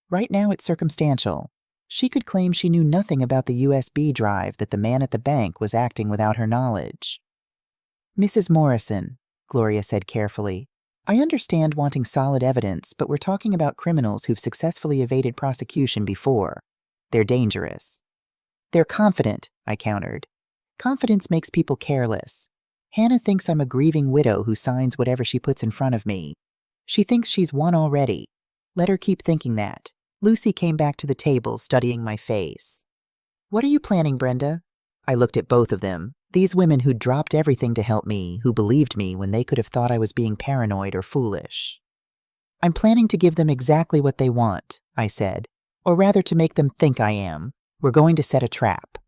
Right now it's circumstantial. She could claim she knew nothing about the USB drive, that the man at the bank was acting without her knowledge. Mrs. Morrison, Gloria said carefully, I understand wanting solid evidence, but we're talking about criminals who've successfully evaded prosecution before. They're dangerous. They're confident, I countered. Confidence makes people careless. Hannah thinks I'm a grieving widow who signs whatever she puts in front of me. She thinks she's won already. Let her keep thinking that. Lucy came back to the table, studying my face. What are you planning, Brenda? I looked at both of them, these women who'd dropped everything to help me, who believed me when they could have thought I was being paranoid or foolish. I'm planning to give them exactly what they want, I said, or rather to make them think I am. We're going to set a trap.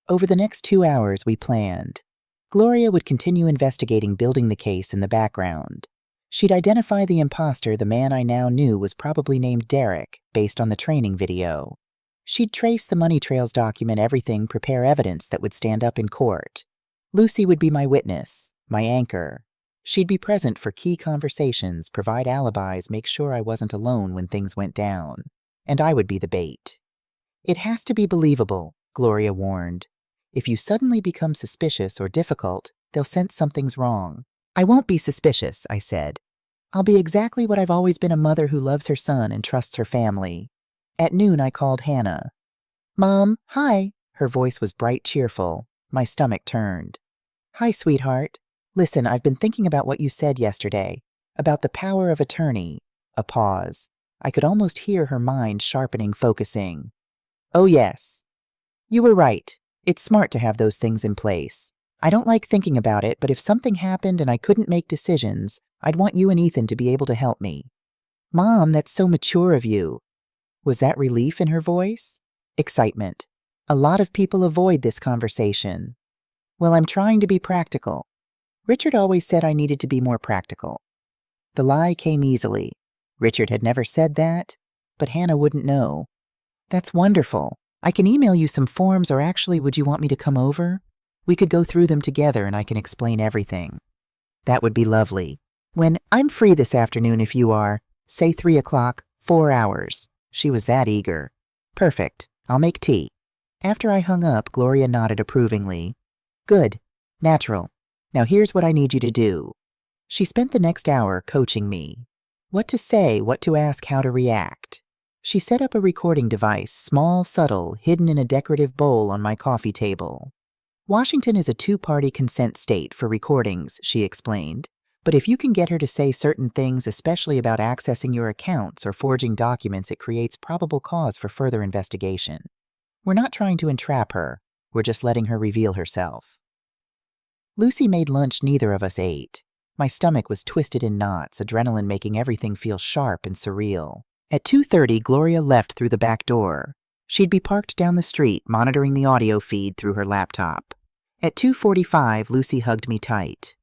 Over the next 2 hours, we planned. Gloria would continue investigating, building the case in the background. She'd identify the imposter, the man I now knew was probably named Derek, based on the training video. She'd trace the money trails, document everything, prepare evidence that would stand up in court. Lucy would be my witness, my anchor. She'd be present for key conversations, provide alibis, make sure I wasn't alone when things went down. And I would be the bait. It has to be believable, Gloria warned. If you suddenly become suspicious or difficult, they'll sense something's wrong. I won't be suspicious, I said. I'll be exactly what I've always been, a mother who loves her son and trusts her family. At noon, I called Hannah. Mom, hi. Her voice was bright, cheerful. My stomach turned. Hi, sweetheart. Listen, I've been thinking about what you said yesterday, about the power of attorney. A pause. I could almost hear her mind sharpening, focusing. Oh, yes. You were right. It's smart to have those things in place. I don't like thinking about it, but if something happened and I couldn't make decisions, I'd want you and Ethan to be able to help me. Mom, that's so mature of you. Was that relief in her voice? Excitement. A lot of people avoid this conversation. Well, I'm trying to be practical. Richard always said I needed to be more practical. The lie came easily. Richard had never said that, but Hannah wouldn't know. That's wonderful. I can email you some forms, or actually, would you want me to come over? We could go through them together and I can explain everything. That would be lovely. I'm free this afternoon if you are. Say 3 o'clock, 4 hours. She was that eager. Perfect. I'll make tea. After I hung up, Gloria nodded approvingly. Good. Natural. Now here's what I need you to do. She spent the next hour coaching me. What to say, what to ask, how to react. She set up a recording device, small, subtle, hidden in a decorative bowl on my coffee table. Washington is a 2-party consent state for recordings, she explained. But if you can get her to say certain things, especially about accessing your accounts or forging documents, it creates probable cause for further investigation. We're not trying to entrap her. We're just letting her reveal herself. Lucy made lunch neither of us ate. My stomach was twisted in knots, adrenaline making everything feel sharp and surreal. At 2:30, Gloria left through the back door. She'd be parked down the street, monitoring the audio feed through her laptop. At 2:45, Lucy hugged me tight.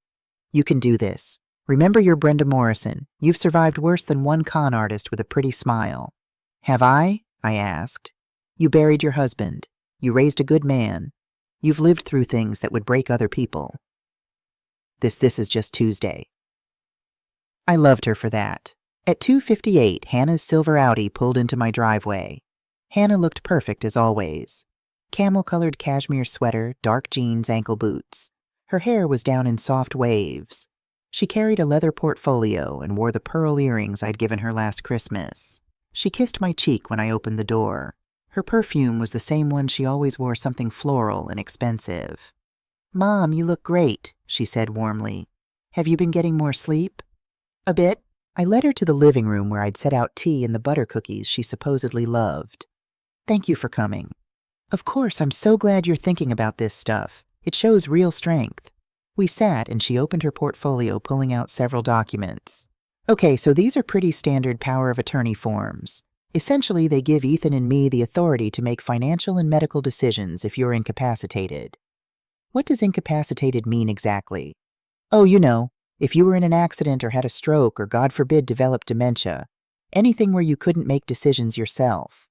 You can do this. Remember, you're Brenda Morrison. You've survived worse than one con artist with a pretty smile. Have I? I asked. You buried your husband. You raised a good man. You've lived through things that would break other people. This is just Tuesday. I loved her for that. At 2:58, Hannah's silver Audi pulled into my driveway. Hannah looked perfect as always. Camel-colored cashmere sweater, dark jeans, ankle boots. Her hair was down in soft waves. She carried a leather portfolio and wore the pearl earrings I'd given her last Christmas. She kissed my cheek when I opened the door. Her perfume was the same one she always wore, something floral and expensive. Mom, you look great, she said warmly. Have you been getting more sleep? A bit. I led her to the living room where I'd set out tea and the butter cookies she supposedly loved. Thank you for coming. Of course, I'm so glad you're thinking about this stuff. It shows real strength. We sat and she opened her portfolio, pulling out several documents. Okay, so these are pretty standard power of attorney forms. Essentially, they give Ethan and me the authority to make financial and medical decisions if you're incapacitated. What does incapacitated mean exactly? Oh, you know, if you were in an accident or had a stroke or, God forbid, developed dementia. Anything where you couldn't make decisions yourself.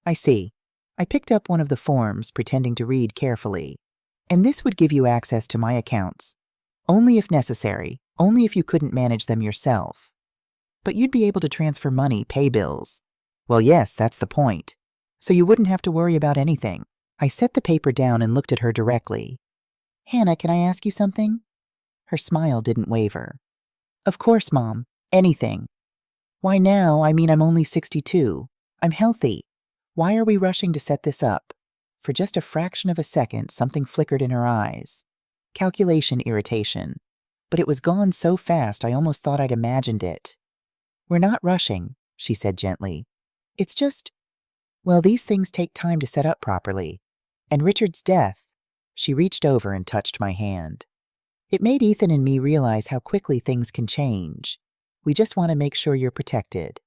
I see. I picked up one of the forms, pretending to read carefully. And this would give you access to my accounts. Only if necessary, only if you couldn't manage them yourself. But you'd be able to transfer money, pay bills. Well, yes, that's the point. So you wouldn't have to worry about anything. I set the paper down and looked at her directly. Hannah, can I ask you something? Her smile didn't waver. Of course, Mom. Anything. Why now? I mean, I'm only 62. I'm healthy. Why are we rushing to set this up? For just a fraction of a second, something flickered in her eyes. Calculation irritation. But it was gone so fast I almost thought I'd imagined it. We're not rushing, she said gently. It's just, well, these things take time to set up properly. And Richard's death. She reached over and touched my hand. It made Ethan and me realize how quickly things can change. We just want to make sure you're protected.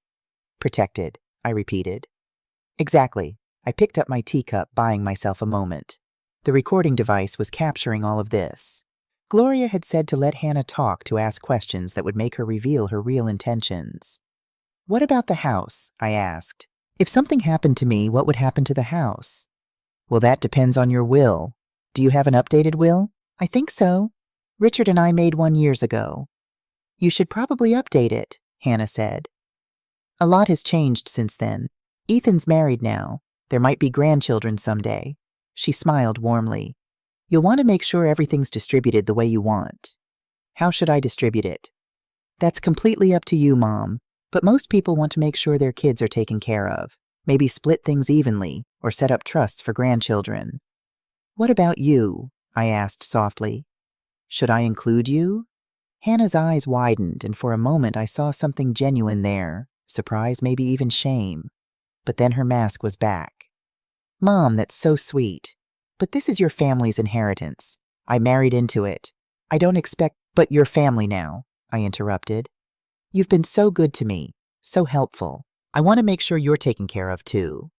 Protected, I repeated. Exactly. I picked up my teacup, buying myself a moment. The recording device was capturing all of this. Gloria had said to let Hannah talk, to ask questions that would make her reveal her real intentions. What about the house? I asked. If something happened to me, what would happen to the house? Well, that depends on your will. Do you have an updated will? I think so. Richard and I made one years ago. You should probably update it, Hannah said. A lot has changed since then. Ethan's married now. There might be grandchildren someday. She smiled warmly. You'll want to make sure everything's distributed the way you want. How should I distribute it? That's completely up to you, Mom. But most people want to make sure their kids are taken care of. Maybe split things evenly or set up trusts for grandchildren. What about you? I asked softly. Should I include you? Hannah's eyes widened, and for a moment I saw something genuine there, surprise, maybe even shame. But then her mask was back. Mom, that's so sweet. But this is your family's inheritance. I married into it. I don't expect, but your family now, I interrupted. You've been so good to me, so helpful. I want to make sure you're taken care of too.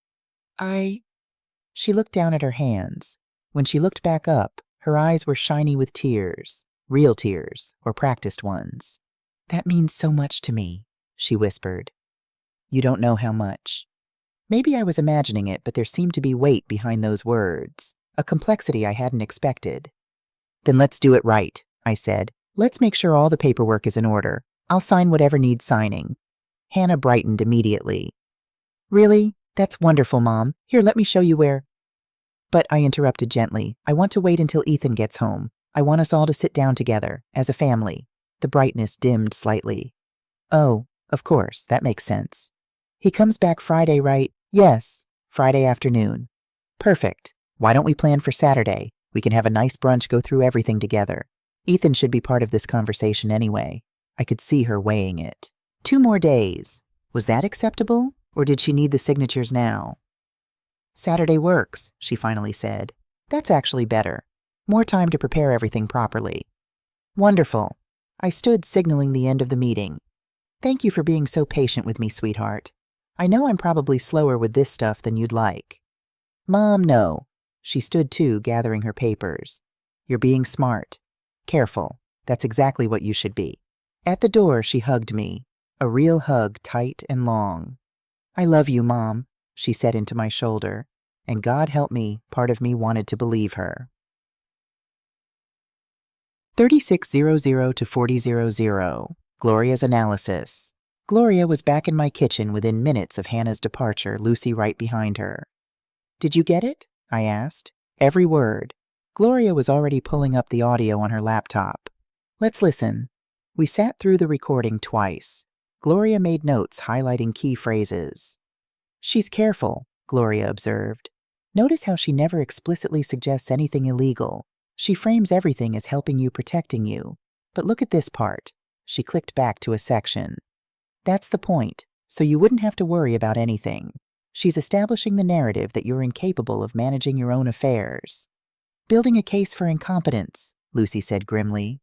She looked down at her hands. When she looked back up, her eyes were shiny with tears, real tears or practiced ones. That means so much to me, she whispered. You don't know how much. Maybe I was imagining it, but there seemed to be weight behind those words, a complexity I hadn't expected. Then let's do it right, I said. Let's make sure all the paperwork is in order. I'll sign whatever needs signing. Hannah brightened immediately. Really? That's wonderful, Mom. Here, let me show you where. But I interrupted gently. I want to wait until Ethan gets home. I want us all to sit down together, as a family. The brightness dimmed slightly. Oh, of course, that makes sense. He comes back Friday, right? Yes, Friday afternoon. Perfect. Why don't we plan for Saturday? We can have a nice brunch, go through everything together. Ethan should be part of this conversation anyway. I could see her weighing it. 2 more days. Was that acceptable, or did she need the signatures now? Saturday works, she finally said. That's actually better. More time to prepare everything properly. Wonderful. I stood signaling the end of the meeting. Thank you for being so patient with me, sweetheart. I know I'm probably slower with this stuff than you'd like. Mom, no. She stood too, gathering her papers. You're being smart. Careful. That's exactly what you should be. At the door, she hugged me. A real hug, tight and long. I love you, Mom, she said into my shoulder. And God help me, part of me wanted to believe her. 3600 to 4000. Gloria's analysis. Gloria was back in my kitchen within minutes of Hannah's departure, Lucy right behind her. Did you get it? I asked. Every word. Gloria was already pulling up the audio on her laptop. Let's listen. We sat through the recording twice. Gloria made notes highlighting key phrases. She's careful, Gloria observed. Notice how she never explicitly suggests anything illegal. She frames everything as helping you, protecting you. But look at this part. She clicked back to a section. That's the point, so you wouldn't have to worry about anything. She's establishing the narrative that you're incapable of managing your own affairs. Building a case for incompetence, Lucy said grimly.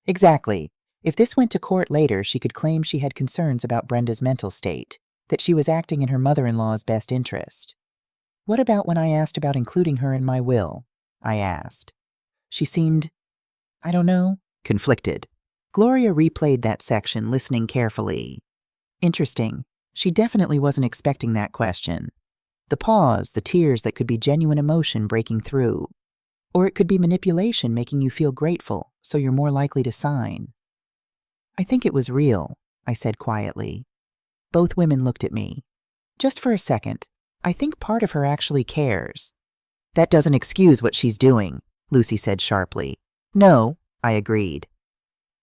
Exactly. If this went to court later, she could claim she had concerns about Brenda's mental state, that she was acting in her mother-in-law's best interest. What about when I asked about including her in my will? I asked. She seemed, I don't know, conflicted. Gloria replayed that section, listening carefully. Interesting. She definitely wasn't expecting that question. The pause, the tears that could be genuine emotion breaking through. Or it could be manipulation making you feel grateful, so you're more likely to sign. I think it was real, I said quietly. Both women looked at me. Just for a second. I think part of her actually cares. That doesn't excuse what she's doing, Lucy said sharply. No, I agreed.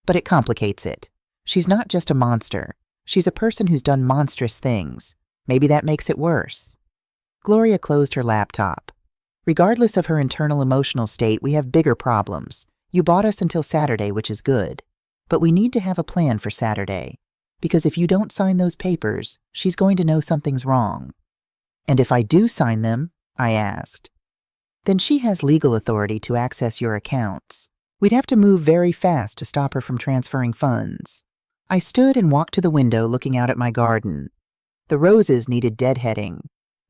But it complicates it. She's not just a monster. She's a person who's done monstrous things. Maybe that makes it worse. Gloria closed her laptop. Regardless of her internal emotional state, we have bigger problems. You bought us until Saturday, which is good. But we need to have a plan for Saturday. Because if you don't sign those papers, she's going to know something's wrong. And if I do sign them, I asked, then she has legal authority to access your accounts. We'd have to move very fast to stop her from transferring funds. I stood and walked to the window looking out at my garden. The roses needed deadheading.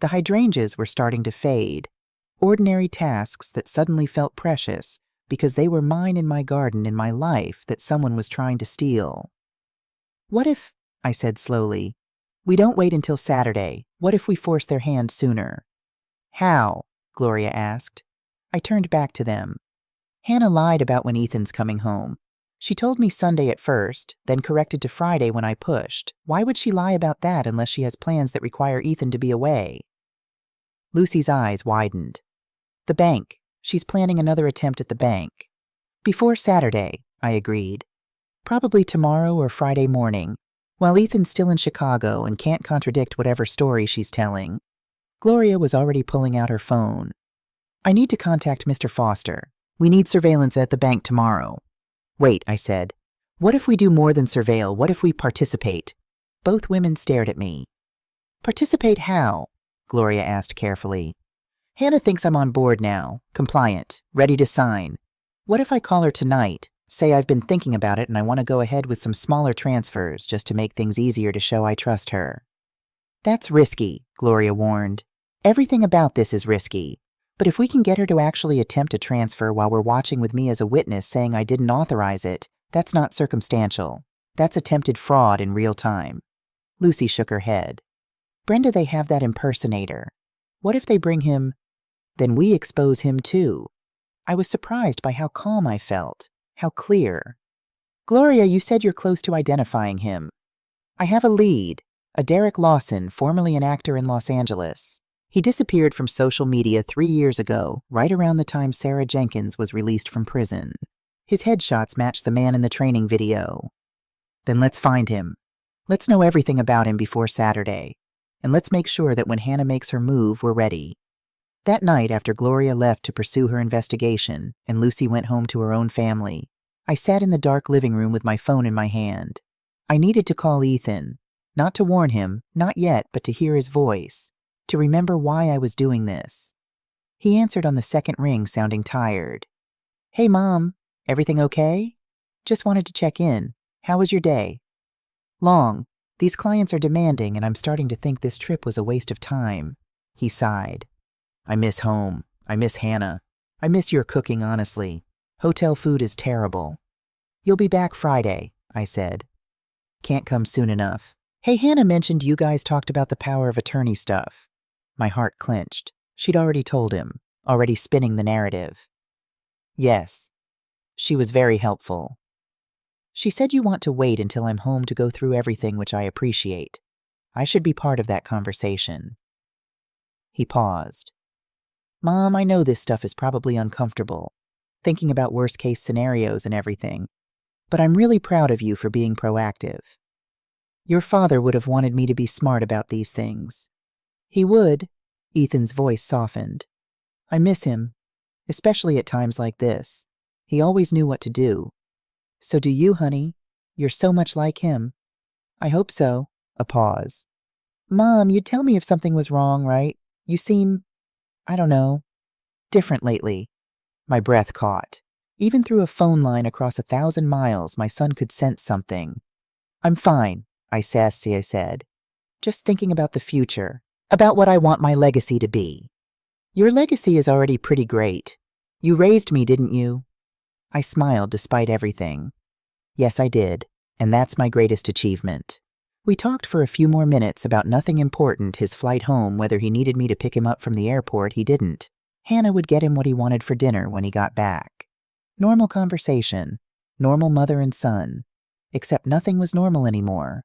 The hydrangeas were starting to fade. Ordinary tasks that suddenly felt precious because they were mine in my garden, in my life, that someone was trying to steal. What if, I said slowly, we don't wait until Saturday? What if we force their hand sooner? How? Gloria asked. I turned back to them. Hannah lied about when Ethan's coming home. She told me Sunday at first, then corrected to Friday when I pushed. Why would she lie about that unless she has plans that require Ethan to be away? Lucy's eyes widened. The bank. She's planning another attempt at the bank. Before Saturday, I agreed. Probably tomorrow or Friday morning, while Ethan's still in Chicago and can't contradict whatever story she's telling. Gloria was already pulling out her phone. I need to contact Mr. Foster. We need surveillance at the bank tomorrow. Wait, I said. What if we do more than surveil? What if we participate? Both women stared at me. Participate how? Gloria asked carefully. Hannah thinks I'm on board now, compliant, ready to sign. What if I call her tonight, say I've been thinking about it and I want to go ahead with some smaller transfers just to make things easier to show I trust her? That's risky, Gloria warned. Everything about this is risky. But if we can get her to actually attempt a transfer while we're watching with me as a witness saying I didn't authorize it, that's not circumstantial. That's attempted fraud in real time. Lucy shook her head. Brenda, they have that impersonator. What if they bring him? Then we expose him too. I was surprised by how calm I felt, how clear. Gloria, you said you're close to identifying him. I have a lead, a Derek Lawson, formerly an actor in Los Angeles. He disappeared from social media 3 years ago, right around the time Sarah Jenkins was released from prison. His headshots match the man in the training video. Then let's find him. Let's know everything about him before Saturday. And let's make sure that when Hannah makes her move, we're ready. That night, after Gloria left to pursue her investigation and Lucy went home to her own family, I sat in the dark living room with my phone in my hand. I needed to call Ethan, not to warn him, not yet, but to hear his voice, to remember why I was doing this. He answered on the second ring, sounding tired. Hey, Mom, everything okay? Just wanted to check in. How was your day? Long. These clients are demanding, and I'm starting to think this trip was a waste of time. He sighed. I miss home. I miss Hannah. I miss your cooking, honestly. Hotel food is terrible. You'll be back Friday, I said. Can't come soon enough. Hey, Hannah mentioned you guys talked about the power of attorney stuff. My heart clenched. She'd already told him, already spinning the narrative. Yes. She was very helpful. She said you want to wait until I'm home to go through everything, which I appreciate. I should be part of that conversation. He paused. Mom, I know this stuff is probably uncomfortable, thinking about worst-case scenarios and everything, but I'm really proud of you for being proactive. Your father would have wanted me to be smart about these things. He would. Ethan's voice softened. I miss him, especially at times like this. He always knew what to do. So do you, honey. You're so much like him. I hope so. A pause. Mom, you'd tell me if something was wrong, right? You seem, I don't know, different lately. My breath caught. Even through a phone line across 1,000 miles, my son could sense something. I'm fine, I said. Just thinking about the future, about what I want my legacy to be. Your legacy is already pretty great. You raised me, didn't you? I smiled despite everything. Yes, I did, and that's my greatest achievement. We talked for a few more minutes about nothing important, his flight home, whether he needed me to pick him up from the airport, he didn't. Hannah would get him what he wanted for dinner when he got back. Normal conversation, normal mother and son, except nothing was normal anymore.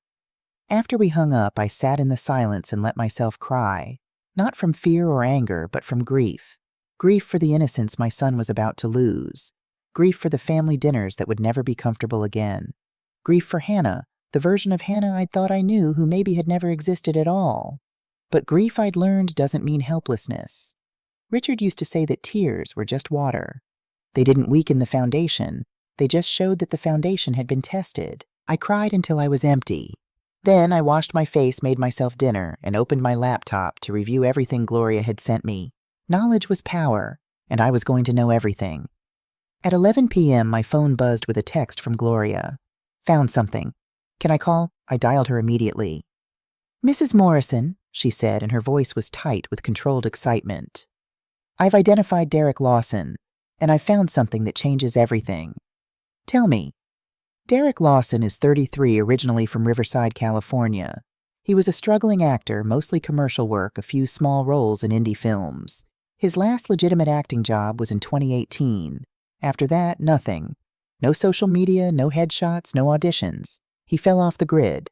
After we hung up, I sat in the silence and let myself cry, not from fear or anger, but from grief. Grief for the innocence my son was about to lose. Grief for the family dinners that would never be comfortable again. Grief for Hannah, the version of Hannah I'd thought I knew who maybe had never existed at all. But grief I'd learned doesn't mean helplessness. Richard used to say that tears were just water. They didn't weaken the foundation. They just showed that the foundation had been tested. I cried until I was empty. Then I washed my face, made myself dinner, and opened my laptop to review everything Gloria had sent me. Knowledge was power, and I was going to know everything. At 11 p.m., my phone buzzed with a text from Gloria. Found something. Can I call? I dialed her immediately. Mrs. Morrison, she said, and her voice was tight with controlled excitement. I've identified Derek Lawson, and I've found something that changes everything. Tell me. Derek Lawson is 33, originally from Riverside, California. He was a struggling actor, mostly commercial work, a few small roles in indie films. His last legitimate acting job was in 2018. After that, nothing. No social media, no headshots, no auditions. He fell off the grid.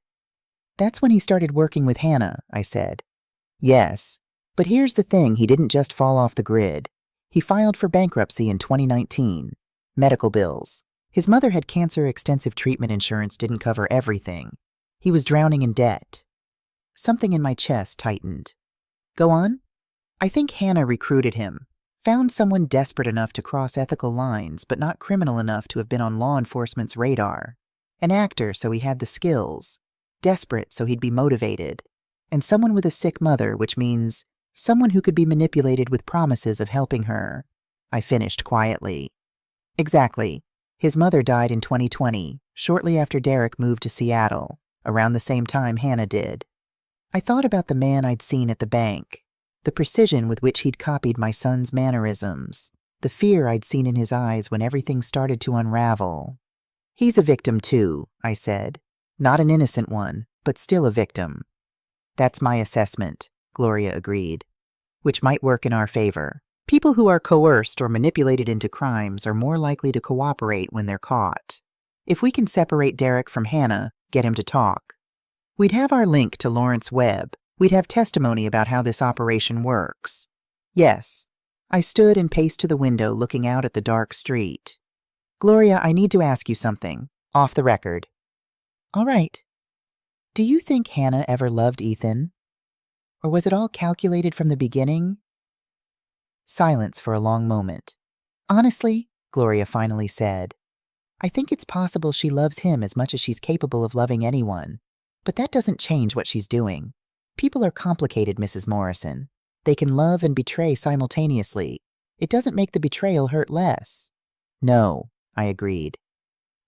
That's when he started working with Hannah, I said. Yes, but here's the thing, he didn't just fall off the grid. He filed for bankruptcy in 2019. Medical bills. His mother had cancer. Extensive treatment insurance didn't cover everything. He was drowning in debt. Something in my chest tightened. Go on? I think Hannah recruited him. Found someone desperate enough to cross ethical lines, but not criminal enough to have been on law enforcement's radar. An actor, so he had the skills. Desperate, so he'd be motivated. And someone with a sick mother, which means someone who could be manipulated with promises of helping her. I finished quietly. Exactly. His mother died in 2020, shortly after Derek moved to Seattle, around the same time Hannah did. I thought about the man I'd seen at the bank, the precision with which he'd copied my son's mannerisms, the fear I'd seen in his eyes when everything started to unravel. He's a victim too, I said. Not an innocent one, but still a victim. That's my assessment, Gloria agreed. Which might work in our favor. People who are coerced or manipulated into crimes are more likely to cooperate when they're caught. If we can separate Derek from Hannah, get him to talk. We'd have our link to Lawrence Webb. We'd have testimony about how this operation works. Yes. I stood and paced to the window looking out at the dark street. Gloria, I need to ask you something. Off the record. All right. Do you think Hannah ever loved Ethan? Or was it all calculated from the beginning? Silence for a long moment. Honestly, Gloria finally said, I think it's possible she loves him as much as she's capable of loving anyone. But that doesn't change what she's doing. People are complicated, Mrs. Morrison. They can love and betray simultaneously. It doesn't make the betrayal hurt less. No, I agreed.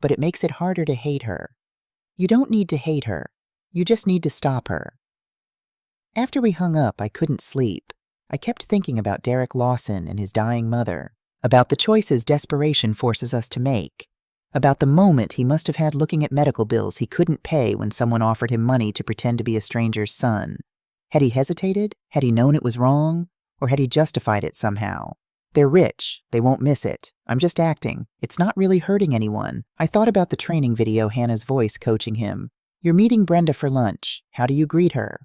But it makes it harder to hate her. You don't need to hate her. You just need to stop her. After we hung up, I couldn't sleep. I kept thinking about Derek Lawson and his dying mother, about the choices desperation forces us to make, about the moment he must have had looking at medical bills he couldn't pay when someone offered him money to pretend to be a stranger's son. Had he hesitated? Had he known it was wrong? Or had he justified it somehow? They're rich. They won't miss it. I'm just acting. It's not really hurting anyone. I thought about the training video, Hannah's voice coaching him. You're meeting Brenda for lunch. How do you greet her?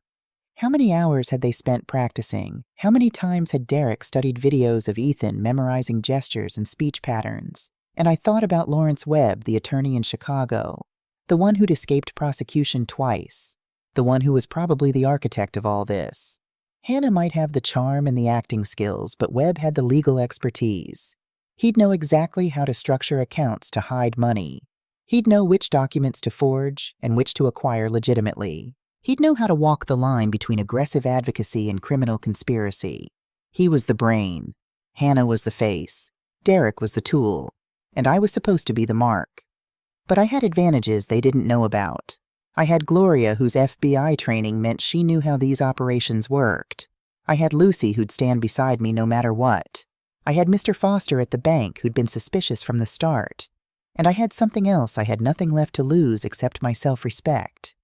How many hours had they spent practicing? How many times had Derek studied videos of Ethan memorizing gestures and speech patterns? And I thought about Lawrence Webb, the attorney in Chicago, the one who'd escaped prosecution twice, the one who was probably the architect of all this. Hannah might have the charm and the acting skills, but Webb had the legal expertise. He'd know exactly how to structure accounts to hide money. He'd know which documents to forge and which to acquire legitimately. He'd know how to walk the line between aggressive advocacy and criminal conspiracy. He was the brain. Hannah was the face. Derek was the tool. And I was supposed to be the mark. But I had advantages they didn't know about. I had Gloria, whose FBI training meant she knew how these operations worked. I had Lucy, who'd stand beside me no matter what. I had Mr. Foster at the bank, who'd been suspicious from the start. And I had something else I had nothing left to lose except my self-respect.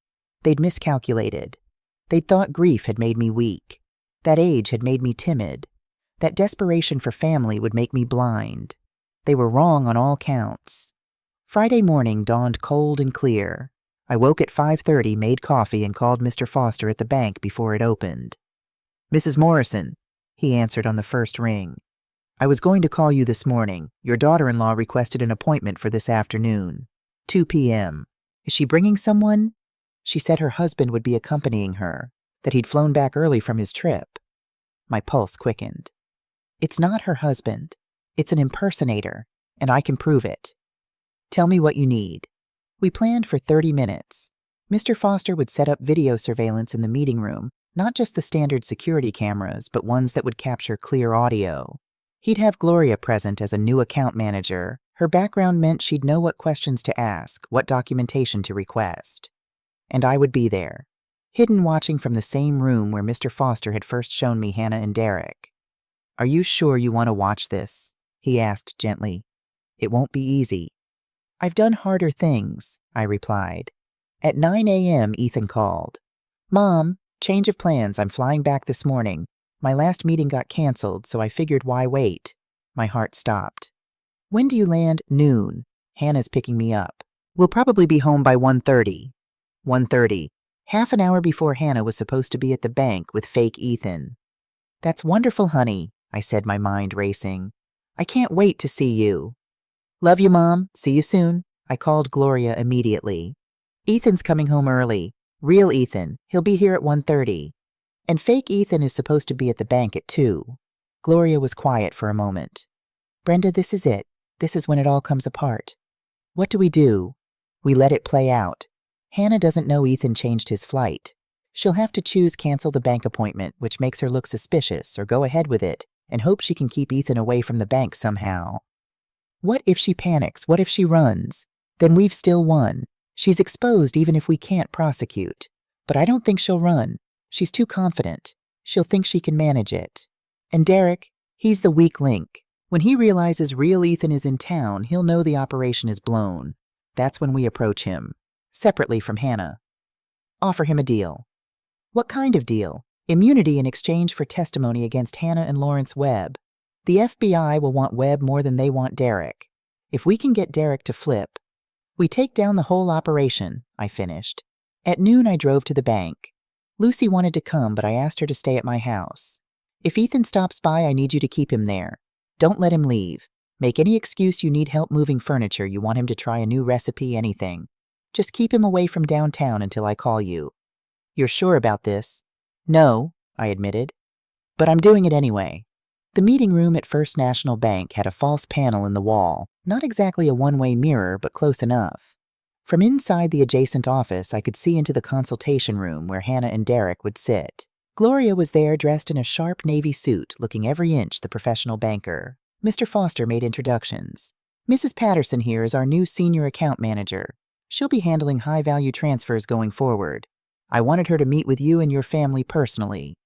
They'd miscalculated. They'd thought grief had made me weak. That age had made me timid. That desperation for family would make me blind. They were wrong on all counts. Friday morning dawned cold and clear. I woke at 5:30, made coffee, and called Mr. Foster at the bank before it opened. Mrs. Morrison, he answered on the first ring. I was going to call you this morning. Your daughter-in-law requested an appointment for this afternoon. 2 p.m. Is she bringing someone? She said her husband would be accompanying her, that he'd flown back early from his trip. My pulse quickened. It's not her husband. It's an impersonator, and I can prove it. Tell me what you need. We planned for 30 minutes. Mr. Foster would set up video surveillance in the meeting room, not just the standard security cameras, but ones that would capture clear audio. He'd have Gloria present as a new account manager. Her background meant she'd know what questions to ask, what documentation to request. And I would be there, hidden watching from the same room where Mr. Foster had first shown me Hannah and Derek. Are you sure you want to watch this? He asked gently. It won't be easy. I've done harder things, I replied. At 9 a.m., Ethan called. Mom, change of plans. I'm flying back this morning. My last meeting got canceled, so I figured why wait? My heart stopped. When do you land? Noon. Hannah's picking me up. We'll probably be home by 1:30. 1:30. Half an hour before Hannah was supposed to be at the bank with fake Ethan. That's wonderful, honey, I said, my mind racing. I can't wait to see you. Love you, Mom. See you soon. I called Gloria immediately. Ethan's coming home early. Real Ethan. He'll be here at 1:30. And fake Ethan is supposed to be at the bank at 2. Gloria was quiet for a moment. Brenda, this is it. This is when it all comes apart. What do? We let it play out. Hannah doesn't know Ethan changed his flight. She'll have to choose cancel the bank appointment, which makes her look suspicious, or go ahead with it and hope she can keep Ethan away from the bank somehow. What if she panics? What if she runs? Then we've still won. She's exposed even if we can't prosecute. But I don't think she'll run. She's too confident. She'll think she can manage it. And Derek, he's the weak link. When he realizes real Ethan is in town, he'll know the operation is blown. That's when we approach him, separately from Hannah. Offer him a deal. What kind of deal? Immunity in exchange for testimony against Hannah and Lawrence Webb. The FBI will want Webb more than they want Derek. If we can get Derek to flip, we take down the whole operation, I finished. At noon, I drove to the bank. Lucy wanted to come, but I asked her to stay at my house. If Ethan stops by, I need you to keep him there. Don't let him leave. Make any excuse you need help moving furniture, you want him to try a new recipe, anything. Just keep him away from downtown until I call you. You're sure about this? No, I admitted. But I'm doing it anyway. The meeting room at First National Bank had a false panel in the wall, not exactly a one-way mirror, but close enough. From inside the adjacent office, I could see into the consultation room where Hannah and Derek would sit. Gloria was there dressed in a sharp navy suit, looking every inch the professional banker. Mr. Foster made introductions. Mrs. Patterson here is our new senior account manager. She'll be handling high-value transfers going forward. I wanted her to meet with you and your family personally.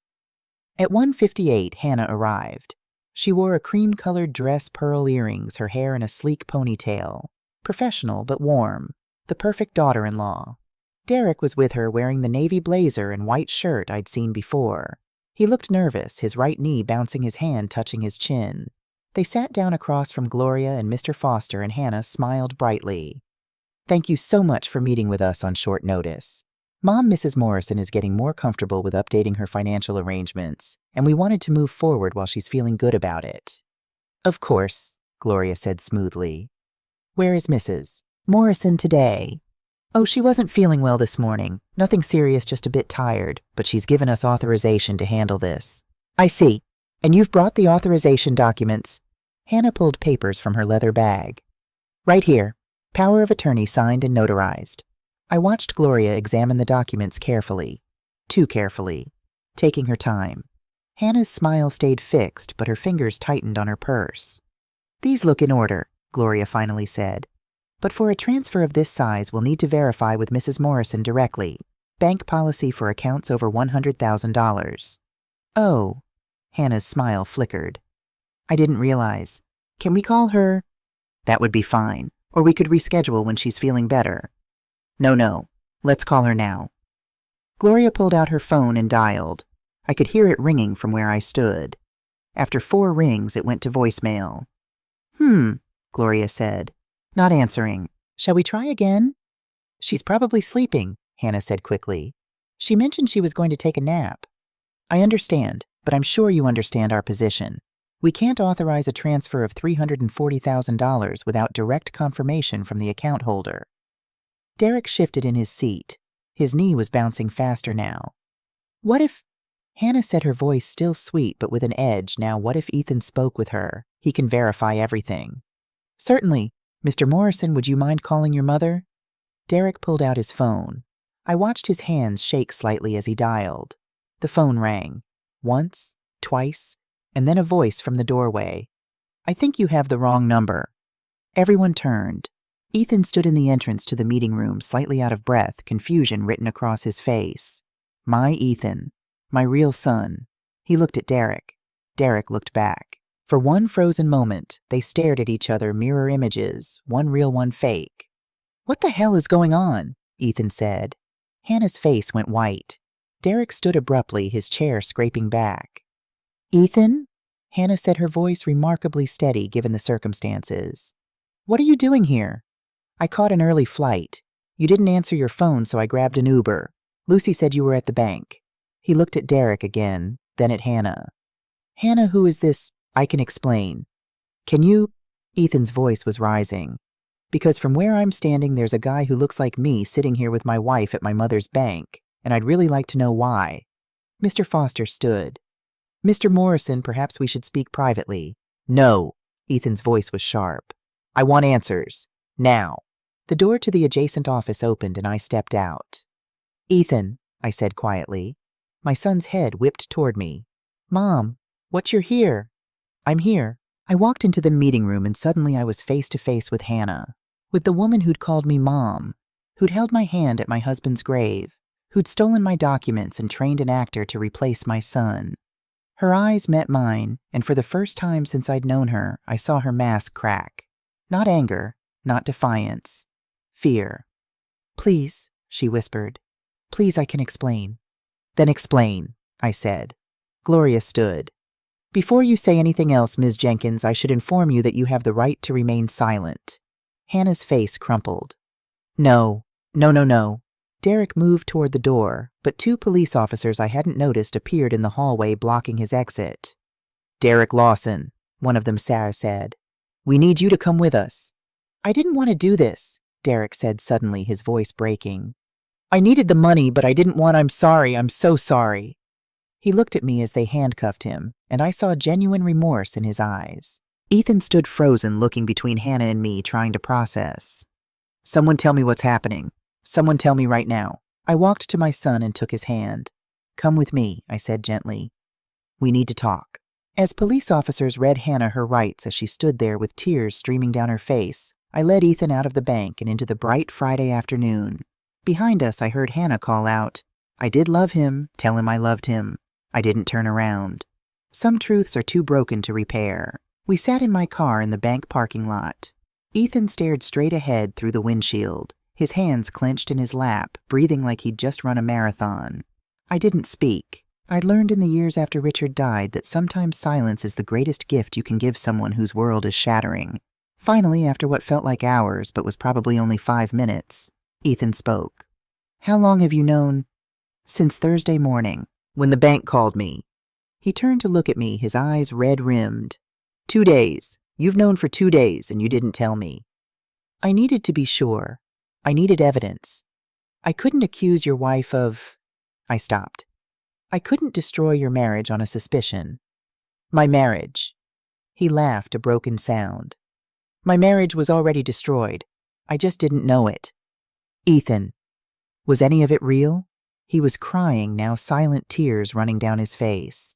At 1:58, Hannah arrived. She wore a cream-colored dress, pearl earrings, her hair in a sleek ponytail. Professional but warm. The perfect daughter-in-law. Derek was with her wearing the navy blazer and white shirt I'd seen before. He looked nervous, his right knee bouncing, his hand touching his chin. They sat down across from Gloria, and Mr. Foster and Hannah smiled brightly. Thank you so much for meeting with us on short notice. Mom, Mrs. Morrison, is getting more comfortable with updating her financial arrangements, and we wanted to move forward while she's feeling good about it. Of course, Gloria said smoothly. Where is Mrs. Morrison today? Oh, she wasn't feeling well this morning. Nothing serious, just a bit tired, but she's given us authorization to handle this. I see. And you've brought the authorization documents. Hannah pulled papers from her leather bag. Right here. Power of attorney signed and notarized. I watched Gloria examine the documents carefully. Too carefully. Taking her time. Hannah's smile stayed fixed, but her fingers tightened on her purse. These look in order, Gloria finally said. But for a transfer of this size, we'll need to verify with Mrs. Morrison directly. Bank policy for accounts over $100,000. Oh, Hannah's smile flickered. I didn't realize. Can we call her? That would be fine. Or we could reschedule when she's feeling better. No. Let's call her now. Gloria pulled out her phone and dialed. I could hear it ringing from where I stood. After 4 rings, it went to voicemail. Gloria said. Not answering. Shall we try again? She's probably sleeping, Hannah said quickly. She mentioned she was going to take a nap. I understand, but I'm sure you understand our position. We can't authorize a transfer of $340,000 without direct confirmation from the account holder. Derek shifted in his seat. His knee was bouncing faster now. What if... Hannah said, her voice still sweet but with an edge. Now, what if Ethan spoke with her? He can verify everything. Certainly. Mr. Morrison, would you mind calling your mother? Derek pulled out his phone. I watched his hands shake slightly as he dialed. The phone rang. Once, twice, and then a voice from the doorway. I think you have the wrong number. Everyone turned. Ethan stood in the entrance to the meeting room, slightly out of breath, confusion written across his face. My Ethan. My real son. He looked at Derek. Derek looked back. For one frozen moment, they stared at each other, mirror images, one real, one fake. What the hell is going on? Ethan said. Hannah's face went white. Derek stood abruptly, his chair scraping back. Ethan? Hannah said, her voice remarkably steady given the circumstances. What are you doing here? I caught an early flight. You didn't answer your phone, so I grabbed an Uber. Lucy said you were at the bank. He looked at Derek again, then at Hannah. Hannah, who is this? I can explain. Can you? Ethan's voice was rising. Because from where I'm standing, there's a guy who looks like me sitting here with my wife at my mother's bank, and I'd really like to know why. Mr. Foster stood. Mr. Morrison, perhaps we should speak privately. No. Ethan's voice was sharp. I want answers. Now. The door to the adjacent office opened and I stepped out. Ethan, I said quietly. My son's head whipped toward me. Mom, what, you're here? I'm here. I walked into the meeting room and suddenly I was face to face with Hannah, with the woman who'd called me Mom, who'd held my hand at my husband's grave, who'd stolen my documents and trained an actor to replace my son. Her eyes met mine, and for the first time since I'd known her, I saw her mask crack. Not anger, not defiance. Fear. Please, she whispered. Please, I can explain. Then explain, I said. Gloria stood. Before you say anything else, Ms. Jenkins, I should inform you that you have the right to remain silent. Hannah's face crumpled. No. Derek moved toward the door, but 2 police officers I hadn't noticed appeared in the hallway blocking his exit. Derek Lawson, one of them said. We need you to come with us. I didn't want to do this, Derek said suddenly, his voice breaking. I needed the money, but I didn't want. I'm sorry, I'm so sorry. He looked at me as they handcuffed him, and I saw genuine remorse in his eyes. Ethan stood frozen, looking between Hannah and me, trying to process. Someone tell me what's happening. Someone tell me right now. I walked to my son and took his hand. Come with me, I said gently. We need to talk. As police officers read Hannah her rights as she stood there with tears streaming down her face, I led Ethan out of the bank and into the bright Friday afternoon. Behind us, I heard Hannah call out, I did love him, tell him I loved him. I didn't turn around. Some truths are too broken to repair. We sat in my car in the bank parking lot. Ethan stared straight ahead through the windshield, his hands clenched in his lap, breathing like he'd just run a marathon. I didn't speak. I'd learned in the years after Richard died that sometimes silence is the greatest gift you can give someone whose world is shattering. Finally, after what felt like hours but was probably only 5 minutes, Ethan spoke. How long have you known? Since Thursday morning, when the bank called me. He turned to look at me, his eyes red-rimmed. 2 days. You've known for 2 days, and you didn't tell me. I needed to be sure. I needed evidence. I couldn't accuse your wife of... I stopped. I couldn't destroy your marriage on a suspicion. My marriage. He laughed, a broken sound. My marriage was already destroyed. I just didn't know it. Ethan. Was any of it real? He was crying, now silent tears running down his face.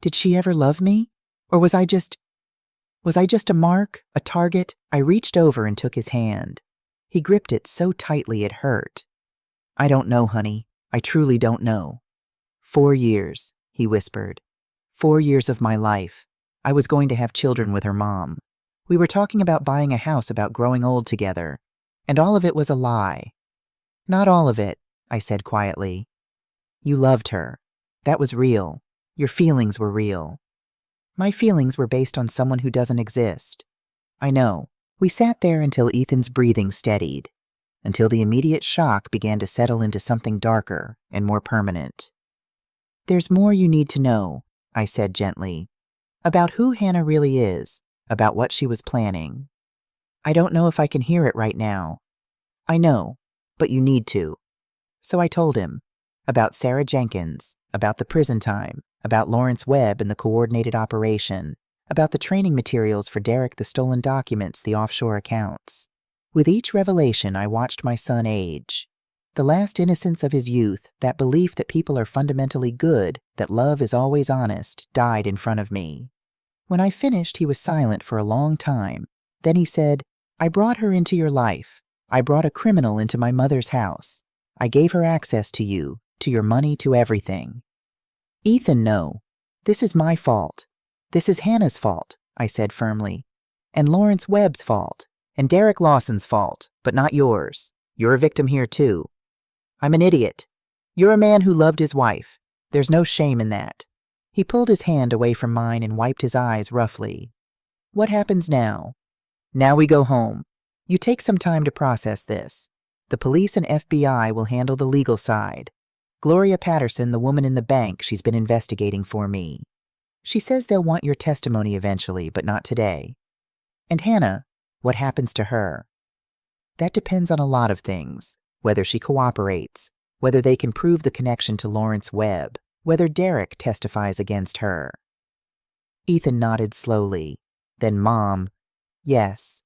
Did she ever love me? Or was I just a mark, a target? I reached over and took his hand. He gripped it so tightly it hurt. I don't know, honey. I truly don't know. 4 years, he whispered. 4 years of my life. I was going to have children with her mom. We were talking about buying a house, about growing old together. And all of it was a lie. Not all of it, I said quietly. You loved her. That was real. Your feelings were real. My feelings were based on someone who doesn't exist. I know. We sat there until Ethan's breathing steadied, until the immediate shock began to settle into something darker and more permanent. There's more you need to know, I said gently, about who Hannah really is, about what she was planning. I don't know if I can hear it right now. I know, but you need to. So I told him about Sarah Jenkins, about the prison time, about Lawrence Webb and the coordinated operation, about the training materials for Derek, the stolen documents, the offshore accounts. With each revelation, I watched my son age. The last innocence of his youth, that belief that people are fundamentally good, that love is always honest, died in front of me. When I finished, he was silent for a long time. Then he said, I brought her into your life. I brought a criminal into my mother's house. I gave her access to you, to your money, to everything. Ethan, no. This is my fault. This is Hannah's fault, I said firmly. And Lawrence Webb's fault. And Derek Lawson's fault, but not yours. You're a victim here too. I'm an idiot. You're a man who loved his wife. There's no shame in that. He pulled his hand away from mine and wiped his eyes roughly. What happens now? Now we go home. You take some time to process this. The police and FBI will handle the legal side. Gloria Patterson, the woman in the bank, she's been investigating for me. She says they'll want your testimony eventually, but not today. And Hannah, what happens to her? That depends on a lot of things, whether she cooperates, whether they can prove the connection to Lawrence Webb, whether Derek testifies against her. Ethan nodded slowly. Then Mom, yes.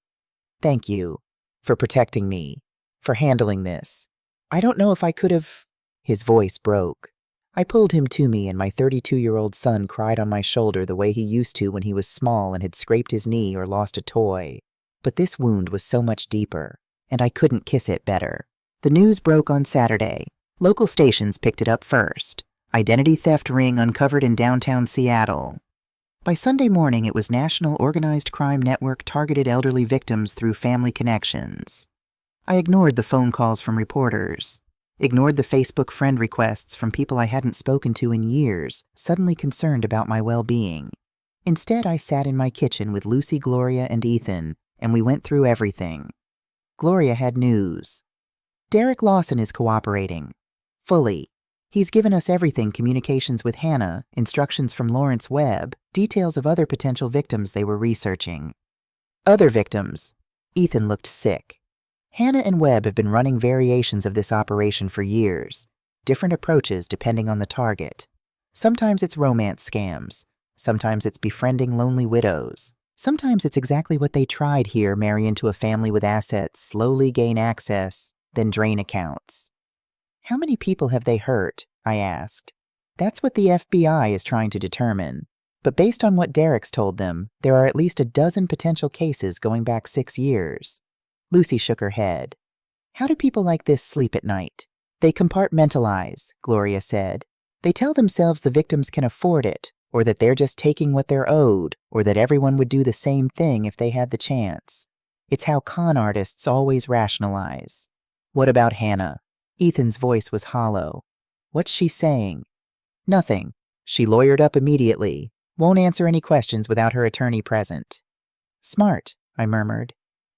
Thank you for protecting me, for handling this. I don't know if I could have. His voice broke. I pulled him to me, and my 32-year-old son cried on my shoulder the way he used to when he was small and had scraped his knee or lost a toy. But this wound was so much deeper, and I couldn't kiss it better. The news broke on Saturday. Local stations picked it up first. Identity theft ring uncovered in downtown Seattle. By Sunday morning, it was National Organized Crime Network targeted elderly victims through family connections. I ignored the phone calls from reporters, ignored the Facebook friend requests from people I hadn't spoken to in years, suddenly concerned about my well-being. Instead, I sat in my kitchen with Lucy, Gloria, and Ethan, and we went through everything. Gloria had news. Derek Lawson is cooperating. Fully. He's given us everything: communications with Hannah, instructions from Lawrence Webb, details of other potential victims they were researching. Other victims. Ethan looked sick. Hannah and Webb have been running variations of this operation for years, different approaches depending on the target. Sometimes it's romance scams. Sometimes it's befriending lonely widows. Sometimes it's exactly what they tried here: marry into a family with assets, slowly gain access, then drain accounts. How many people have they hurt? I asked. That's what the FBI is trying to determine. But based on what Derek's told them, there are at least a dozen potential cases going back 6 years. Lucy shook her head. How do people like this sleep at night? They compartmentalize, Gloria said. They tell themselves the victims can afford it, or that they're just taking what they're owed, or that everyone would do the same thing if they had the chance. It's how con artists always rationalize. What about Hannah? Ethan's voice was hollow. What's she saying? Nothing. She lawyered up immediately. Won't answer any questions without her attorney present. Smart, I murmured.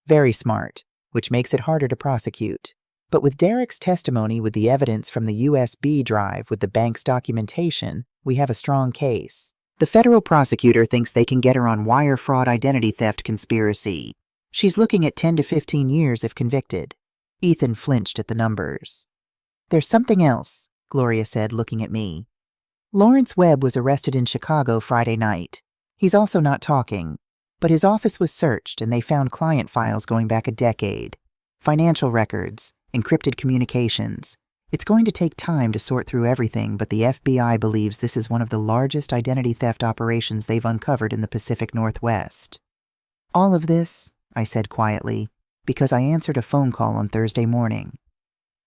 Very smart, which makes it harder to prosecute. But with Derek's testimony, with the evidence from the USB drive, with the bank's documentation, we have a strong case. The federal prosecutor thinks they can get her on wire fraud identity theft conspiracy. She's looking at 10 to 15 years if convicted. Ethan flinched at the numbers. There's something else, Gloria said, looking at me. Lawrence Webb was arrested in Chicago Friday night. He's also not talking, but his office was searched and they found client files going back a decade. Financial records, encrypted communications. It's going to take time to sort through everything, but the FBI believes this is one of the largest identity theft operations they've uncovered in the Pacific Northwest. All of this, I said quietly, because I answered a phone call on Thursday morning.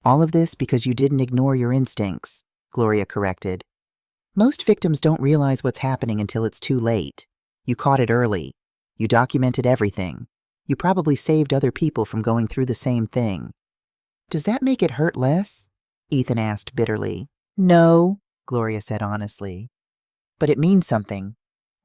All of this because you didn't ignore your instincts, Gloria corrected. Most victims don't realize what's happening until it's too late. You caught it early. You documented everything. You probably saved other people from going through the same thing. Does that make it hurt less? Ethan asked bitterly. No, Gloria said honestly. But it means something.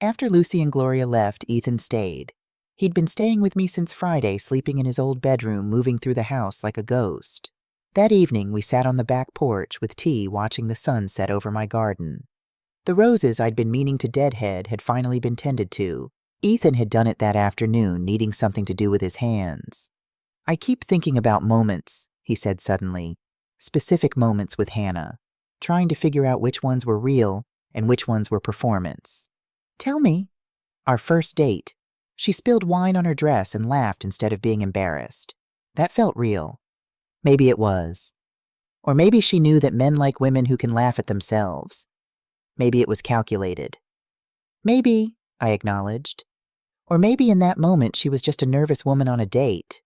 After Lucy and Gloria left, Ethan stayed. He'd been staying with me since Friday, sleeping in his old bedroom, moving through the house like a ghost. That evening, we sat on the back porch with tea, watching the sun set over my garden. The roses I'd been meaning to deadhead had finally been tended to. Ethan had done it that afternoon, needing something to do with his hands. I keep thinking about moments, he said suddenly. Specific moments with Hannah, trying to figure out which ones were real and which ones were performance. Tell me. Our first date. She spilled wine on her dress and laughed instead of being embarrassed. That felt real. Maybe it was. Or maybe she knew that men like women who can laugh at themselves. Maybe it was calculated. Maybe, I acknowledged. Or maybe in that moment she was just a nervous woman on a date.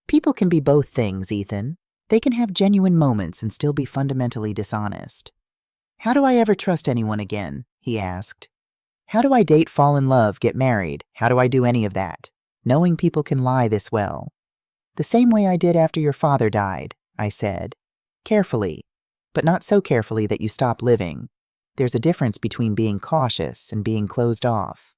People can be both things, Ethan. They can have genuine moments and still be fundamentally dishonest. How do I ever trust anyone again? He asked. How do I date, fall in love, get married? How do I do any of that, knowing people can lie this well? The same way I did after your father died, I said. Carefully, but not so carefully that you stop living. There's a difference between being cautious and being closed off.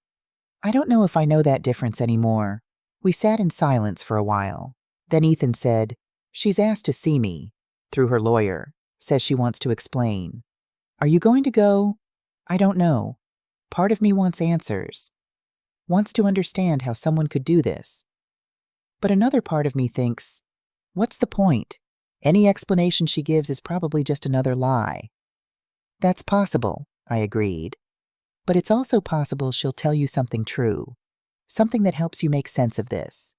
I don't know if I know that difference anymore. We sat in silence for a while. Then Ethan said, She's asked to see me, through her lawyer, says she wants to explain. Are you going to go? I don't know. Part of me wants answers. wants to understand how someone could do this. But another part of me thinks, what's the point? Any explanation she gives is probably just another lie. That's possible, I agreed. But it's also possible she'll tell you something true, something that helps you make sense of this.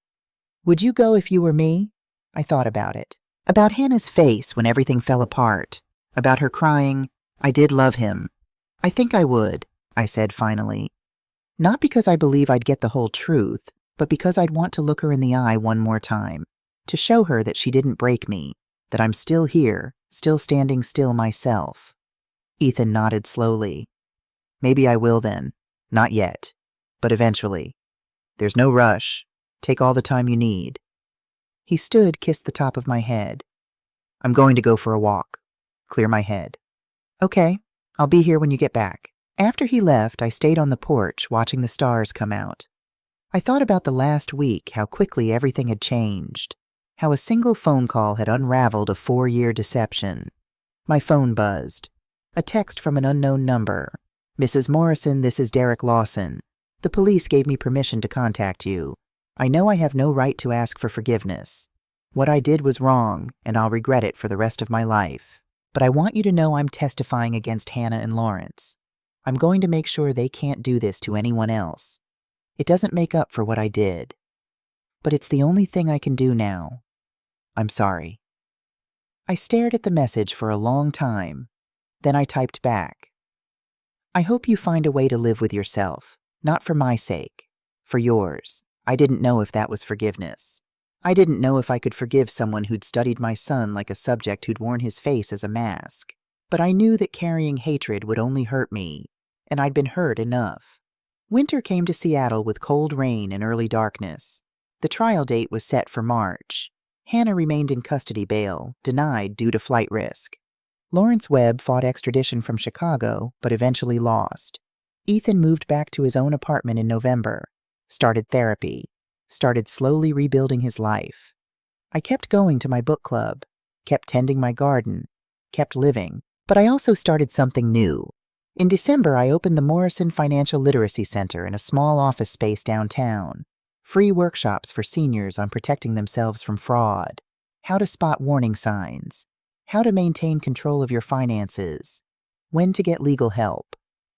Would you go if you were me? I thought about it. About Hannah's face when everything fell apart. About her crying, I did love him. I think I would, I said finally. Not because I believe I'd get the whole truth, but because I'd want to look her in the eye one more time, to show her that she didn't break me, that I'm still here, still standing still myself. Ethan nodded slowly. Maybe I will then. Not yet. But eventually. There's no rush. Take all the time you need. He stood, kissed the top of my head. I'm going to go for a walk. Clear my head. Okay, I'll be here when you get back. After he left, I stayed on the porch watching the stars come out. I thought about the last week, how quickly everything had changed. How a single phone call had unraveled a 4-year deception. My phone buzzed. A text from an unknown number. Mrs. Morrison, this is Derek Lawson. The police gave me permission to contact you. I know I have no right to ask for forgiveness. What I did was wrong, and I'll regret it for the rest of my life. But I want you to know I'm testifying against Hannah and Lawrence. I'm going to make sure they can't do this to anyone else. It doesn't make up for what I did. But it's the only thing I can do now. I'm sorry. I stared at the message for a long time. Then I typed back. I hope you find a way to live with yourself, not for my sake, for yours. I didn't know if that was forgiveness. I didn't know if I could forgive someone who'd studied my son like a subject who'd worn his face as a mask. But I knew that carrying hatred would only hurt me, and I'd been hurt enough. Winter came to Seattle with cold rain and early darkness. The trial date was set for March. Hannah remained in custody bail, denied due to flight risk. Lawrence Webb fought extradition from Chicago, but eventually lost. Ethan moved back to his own apartment in November, started therapy, started slowly rebuilding his life. I kept going to my book club, kept tending my garden, kept living, but I also started something new. In December, I opened the Morrison Financial Literacy Center in a small office space downtown. Free workshops for seniors on protecting themselves from fraud, how to spot warning signs, how to maintain control of your finances, when to get legal help.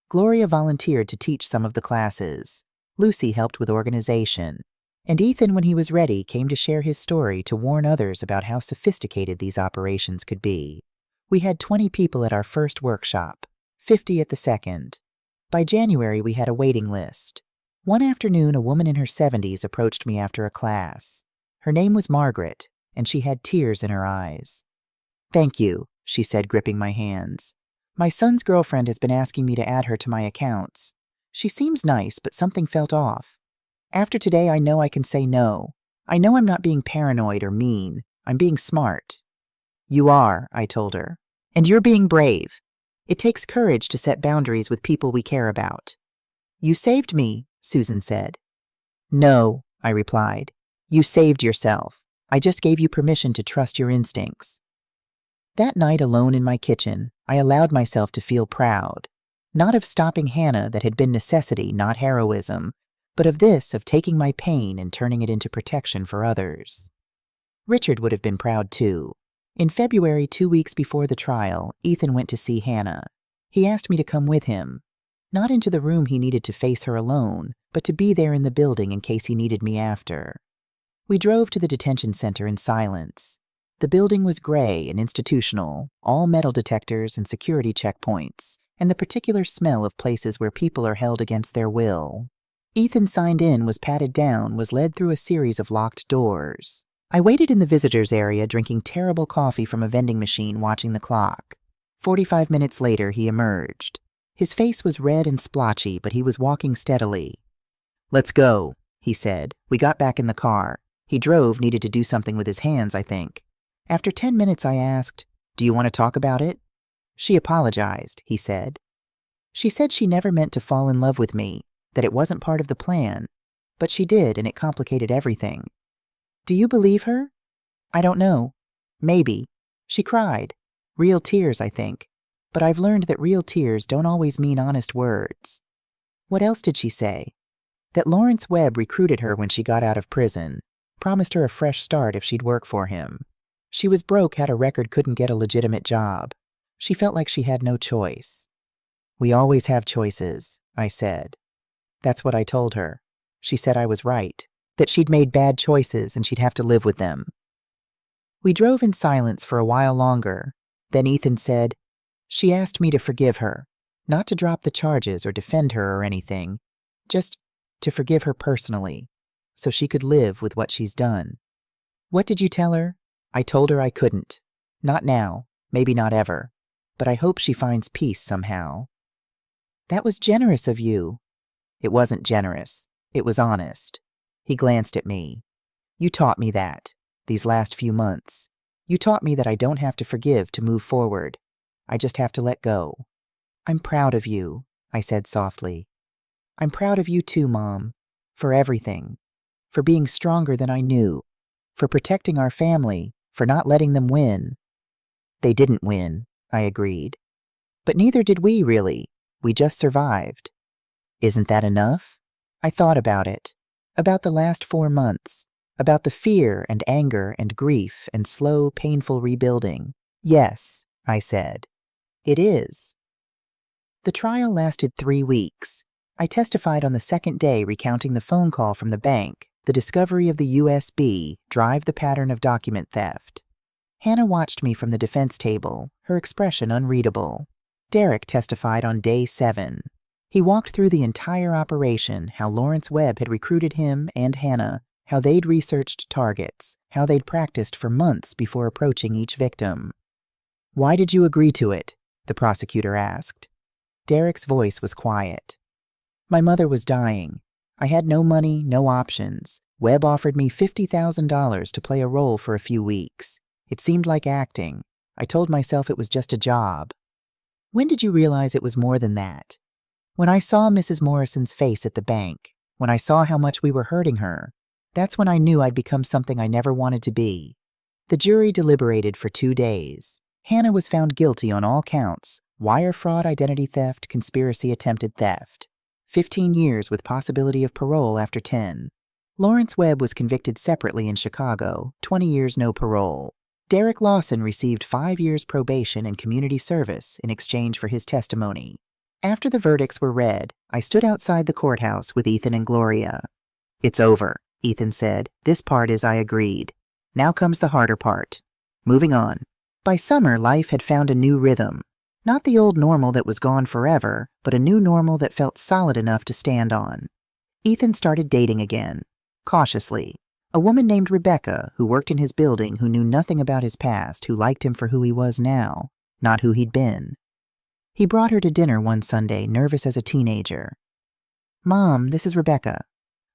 Gloria volunteered to teach some of the classes. Lucy helped with organization. And Ethan, when he was ready, came to share his story to warn others about how sophisticated these operations could be. We had 20 people at our first workshop, 50 at the second. By January, we had a waiting list. One afternoon, a woman in her 70s approached me after a class. Her name was Margaret, and she had tears in her eyes. Thank you, she said, gripping my hands. My son's girlfriend has been asking me to add her to my accounts. She seems nice, but something felt off. After today, I know I can say no. I know I'm not being paranoid or mean. I'm being smart. You are, I told her. And you're being brave. It takes courage to set boundaries with people we care about. You saved me, Susan said. No, I replied. You saved yourself. I just gave you permission to trust your instincts. That night alone in my kitchen, I allowed myself to feel proud. Not of stopping Hannah that had been necessity, not heroism, but of taking my pain and turning it into protection for others. Richard would have been proud too. In February, 2 weeks before the trial, Ethan went to see Hannah. He asked me to come with him. Not into the room he needed to face her alone, but to be there in the building in case he needed me after. We drove to the detention center in silence. The building was gray and institutional, all metal detectors and security checkpoints, and the particular smell of places where people are held against their will. Ethan signed in, was patted down, was led through a series of locked doors. I waited in the visitors area drinking terrible coffee from a vending machine watching the clock. 45 minutes later, he emerged. His face was red and splotchy, but he was walking steadily. Let's go, he said. We got back in the car. He drove, needed to do something with his hands, I think. After 10 minutes, I asked, do you want to talk about it? She apologized, he said. She said she never meant to fall in love with me, that it wasn't part of the plan, but she did, and it complicated everything. Do you believe her? I don't know. Maybe. She cried. Real tears, I think. But I've learned that real tears don't always mean honest words. What else did she say? That Lawrence Webb recruited her when she got out of prison, promised her a fresh start if she'd work for him. She was broke, had a record, couldn't get a legitimate job. She felt like she had no choice. We always have choices, I said. That's what I told her. She said I was right, that she'd made bad choices and she'd have to live with them. We drove in silence for a while longer. Then Ethan said, "She asked me to forgive her, not to drop the charges or defend her or anything, just to forgive her personally, so she could live with what she's done." What did you tell her? I told her I couldn't. Not now, maybe not ever, but I hope she finds peace somehow. That was generous of you. It wasn't generous. It was honest. He glanced at me. You taught me that, these last few months. You taught me that I don't have to forgive to move forward. I just have to let go. I'm proud of you, I said softly. I'm proud of you too, Mom, for everything, for being stronger than I knew, for protecting our family, for not letting them win. They didn't win, I agreed. But neither did we, really. We just survived. Isn't that enough? I thought about it, about the last 4 months, about the fear and anger and grief and slow, painful rebuilding. Yes, I said. It is. The trial lasted 3 weeks. I testified on the second day, recounting the phone call from the bank, the discovery of the USB drive, the pattern of document theft. Hannah watched me from the defense table, her expression unreadable. Derek testified on day 7. He walked through the entire operation, how Lawrence Webb had recruited him and Hannah, how they'd researched targets, how they'd practiced for months before approaching each victim. "Why did you agree to it?" the prosecutor asked. Derek's voice was quiet. "My mother was dying. I had no money, no options. Webb offered me $50,000 to play a role for a few weeks. It seemed like acting. I told myself it was just a job." When did you realize it was more than that? When I saw Mrs. Morrison's face at the bank, when I saw how much we were hurting her, that's when I knew I'd become something I never wanted to be. The jury deliberated for 2 days. Hannah was found guilty on all counts: wire fraud, identity theft, conspiracy, attempted theft. 15 years with possibility of parole after 10. Lawrence Webb was convicted separately in Chicago, 20 years no parole. Derek Lawson received 5 years probation and community service in exchange for his testimony. After the verdicts were read, I stood outside the courthouse with Ethan and Gloria. "It's over," Ethan said. "This part is I agreed. Now comes the harder part. Moving on." By summer, life had found a new rhythm. Not the old normal that was gone forever, but a new normal that felt solid enough to stand on. Ethan started dating again, cautiously. A woman named Rebecca, who worked in his building, who knew nothing about his past, who liked him for who he was now, not who he'd been. He brought her to dinner one Sunday, nervous as a teenager. "Mom, this is Rebecca.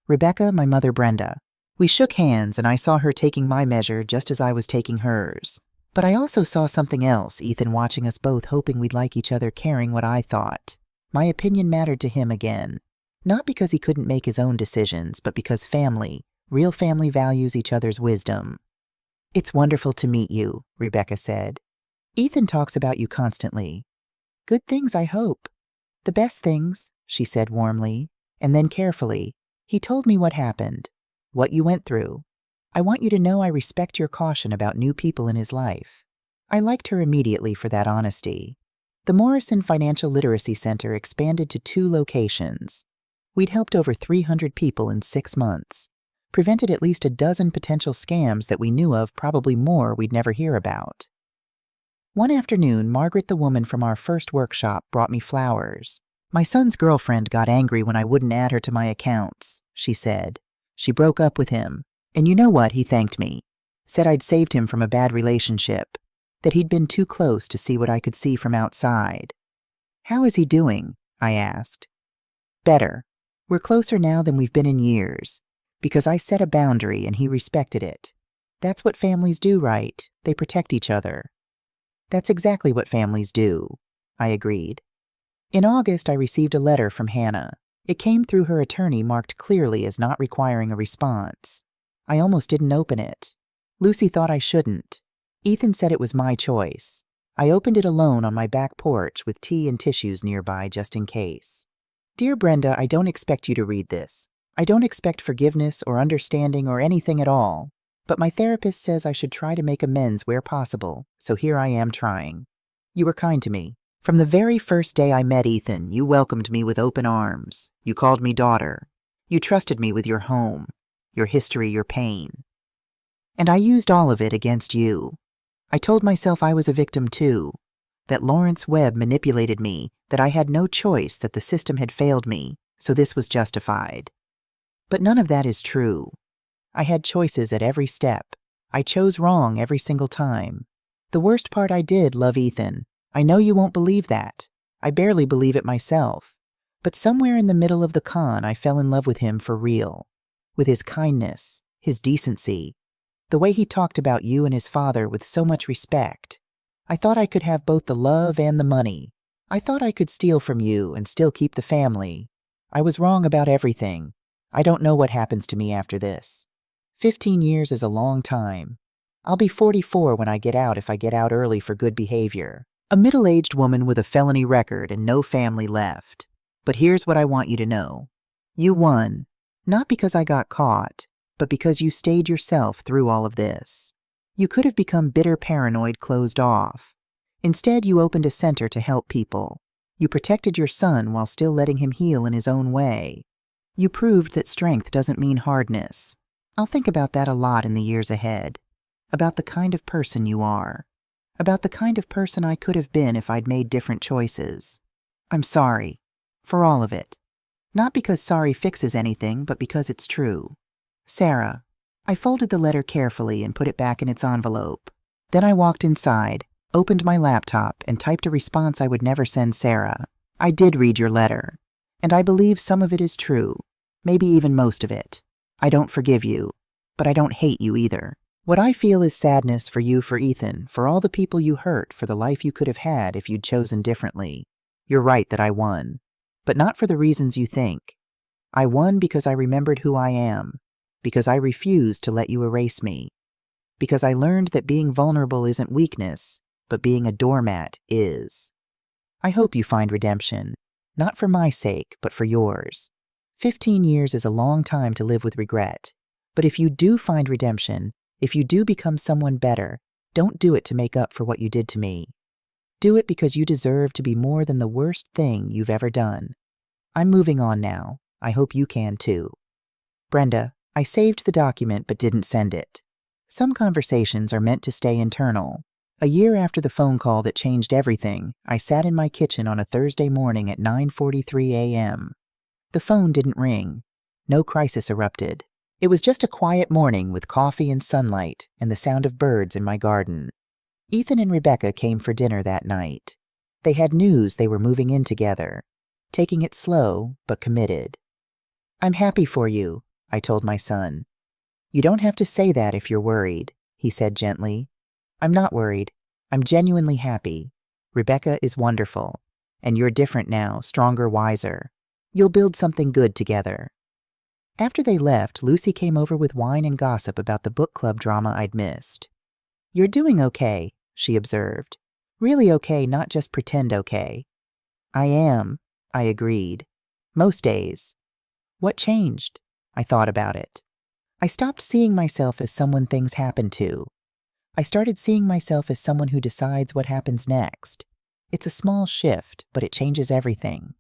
Rebecca, my mother Brenda." We shook hands, and I saw her taking my measure just as I was taking hers. But I also saw something else, Ethan watching us both, hoping we'd like each other, caring what I thought. My opinion mattered to him again. Not because he couldn't make his own decisions, but because family, real family, values each other's wisdom. "It's wonderful to meet you," Rebecca said. "Ethan talks about you constantly." "Good things, I hope." "The best things," she said warmly, and then carefully. "He told me what happened, what you went through. I want you to know I respect your caution about new people in his life." I liked her immediately for that honesty. The Morrison Financial Literacy Center expanded to 2 locations. We'd helped over 300 people in 6 months, prevented at least a dozen potential scams that we knew of, probably more we'd never hear about. One afternoon, Margaret, the woman from our first workshop, brought me flowers. "My son's girlfriend got angry when I wouldn't add her to my accounts," she said. "She broke up with him. And you know what? He thanked me. Said I'd saved him from a bad relationship, that he'd been too close to see what I could see from outside." "How is he doing?" I asked. "Better. We're closer now than we've been in years, because I set a boundary and he respected it. That's what families do, right? They protect each other." "That's exactly what families do," I agreed. In August, I received a letter from Hannah. It came through her attorney, marked clearly as not requiring a response. I almost didn't open it. Lucy thought I shouldn't. Ethan said it was my choice. I opened it alone on my back porch with tea and tissues nearby just in case. "Dear Brenda, I don't expect you to read this. I don't expect forgiveness or understanding or anything at all, but my therapist says I should try to make amends where possible, so here I am trying. You were kind to me. From the very first day I met Ethan, you welcomed me with open arms. You called me daughter. You trusted me with your home, your history, your pain. And I used all of it against you. I told myself I was a victim too, that Lawrence Webb manipulated me, that I had no choice, that the system had failed me, so this was justified. But none of that is true. I had choices at every step. I chose wrong every single time. The worst part, I did love Ethan. I know you won't believe that. I barely believe it myself. But somewhere in the middle of the con, I fell in love with him for real. With his kindness, his decency, the way he talked about you and his father with so much respect. I thought I could have both the love and the money. I thought I could steal from you and still keep the family. I was wrong about everything. I don't know what happens to me after this. 15 years is a long time. I'll be 44 when I get out, if I get out early for good behavior. A middle-aged woman with a felony record and no family left. But here's what I want you to know. You won, not because I got caught, but because you stayed yourself through all of this. You could have become bitter, paranoid, closed off. Instead, you opened a center to help people. You protected your son while still letting him heal in his own way. You proved that strength doesn't mean hardness. I'll think about that a lot in the years ahead. About the kind of person you are. About the kind of person I could have been if I'd made different choices. I'm sorry. For all of it. Not because sorry fixes anything, but because it's true. Sarah. I folded the letter carefully and put it back in its envelope. Then I walked inside, opened my laptop, and typed a response I would never send Sarah. I did read your letter, and I believe some of it is true. Maybe even most of it. I don't forgive you, but I don't hate you either. What I feel is sadness for you, for Ethan, for all the people you hurt, for the life you could have had if you'd chosen differently. You're right that I won, but not for the reasons you think. I won because I remembered who I am, because I refused to let you erase me, because I learned that being vulnerable isn't weakness, but being a doormat is. I hope you find redemption, not for my sake, but for yours. 15 years is a long time to live with regret, but if you do find redemption, if you do become someone better, don't do it to make up for what you did to me. Do it because you deserve to be more than the worst thing you've ever done. I'm moving on now. I hope you can too. Brenda, I saved the document but didn't send it. Some conversations are meant to stay internal. A year after the phone call that changed everything, I sat in my kitchen on a Thursday morning at 9:43 a.m. The phone didn't ring. No crisis erupted. It was just a quiet morning with coffee and sunlight and the sound of birds in my garden. Ethan and Rebecca came for dinner that night. They had news they were moving in together, taking it slow but committed. I'm happy for you, I told my son. You don't have to say that if you're worried, he said gently. I'm not worried. I'm genuinely happy. Rebecca is wonderful, and you're different now, stronger, wiser. You'll build something good together. After they left, Lucy came over with wine and gossip about the book club drama I'd missed. You're doing okay, she observed. Really okay, not just pretend okay. I am, I agreed. Most days. What changed? I thought about it. I stopped seeing myself as someone things happen to. I started seeing myself as someone who decides what happens next. It's a small shift, but it changes everything.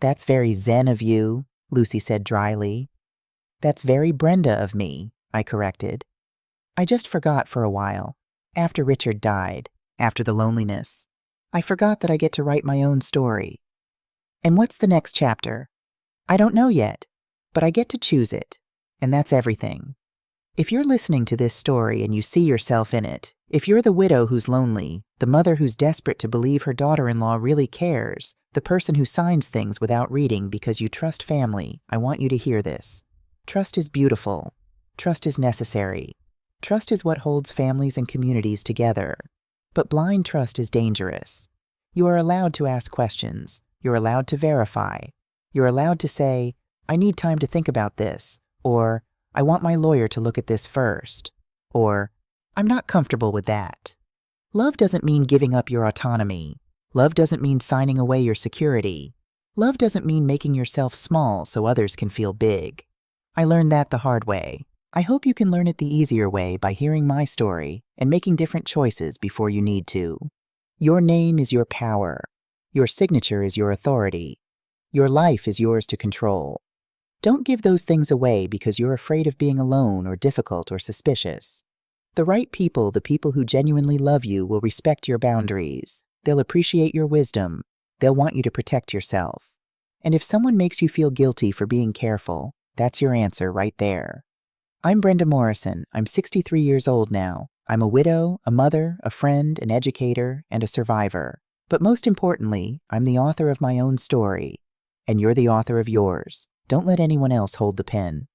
That's very zen of you, Lucy said dryly. That's very Brenda of me, I corrected. I just forgot for a while. After Richard died, after the loneliness, I forgot that I get to write my own story. And what's the next chapter? I don't know yet, but I get to choose it, and that's everything. If you're listening to this story and you see yourself in it, if you're the widow who's lonely, the mother who's desperate to believe her daughter-in-law really cares, the person who signs things without reading because you trust family, I want you to hear this. Trust is beautiful. Trust is necessary. Trust is what holds families and communities together. But blind trust is dangerous. You are allowed to ask questions. You're allowed to verify. You're allowed to say, I need time to think about this, or I want my lawyer to look at this first, or I'm not comfortable with that. Love doesn't mean giving up your autonomy. Love doesn't mean signing away your security. Love doesn't mean making yourself small so others can feel big. I learned that the hard way. I hope you can learn it the easier way by hearing my story and making different choices before you need to. Your name is your power. Your signature is your authority. Your life is yours to control. Don't give those things away because you're afraid of being alone or difficult or suspicious. The right people, the people who genuinely love you, will respect your boundaries. They'll appreciate your wisdom. They'll want you to protect yourself. And if someone makes you feel guilty for being careful, that's your answer right there. I'm Brenda Morrison. I'm 63 years old now. I'm a widow, a mother, a friend, an educator, and a survivor. But most importantly, I'm the author of my own story. And you're the author of yours. Don't let anyone else hold the pen.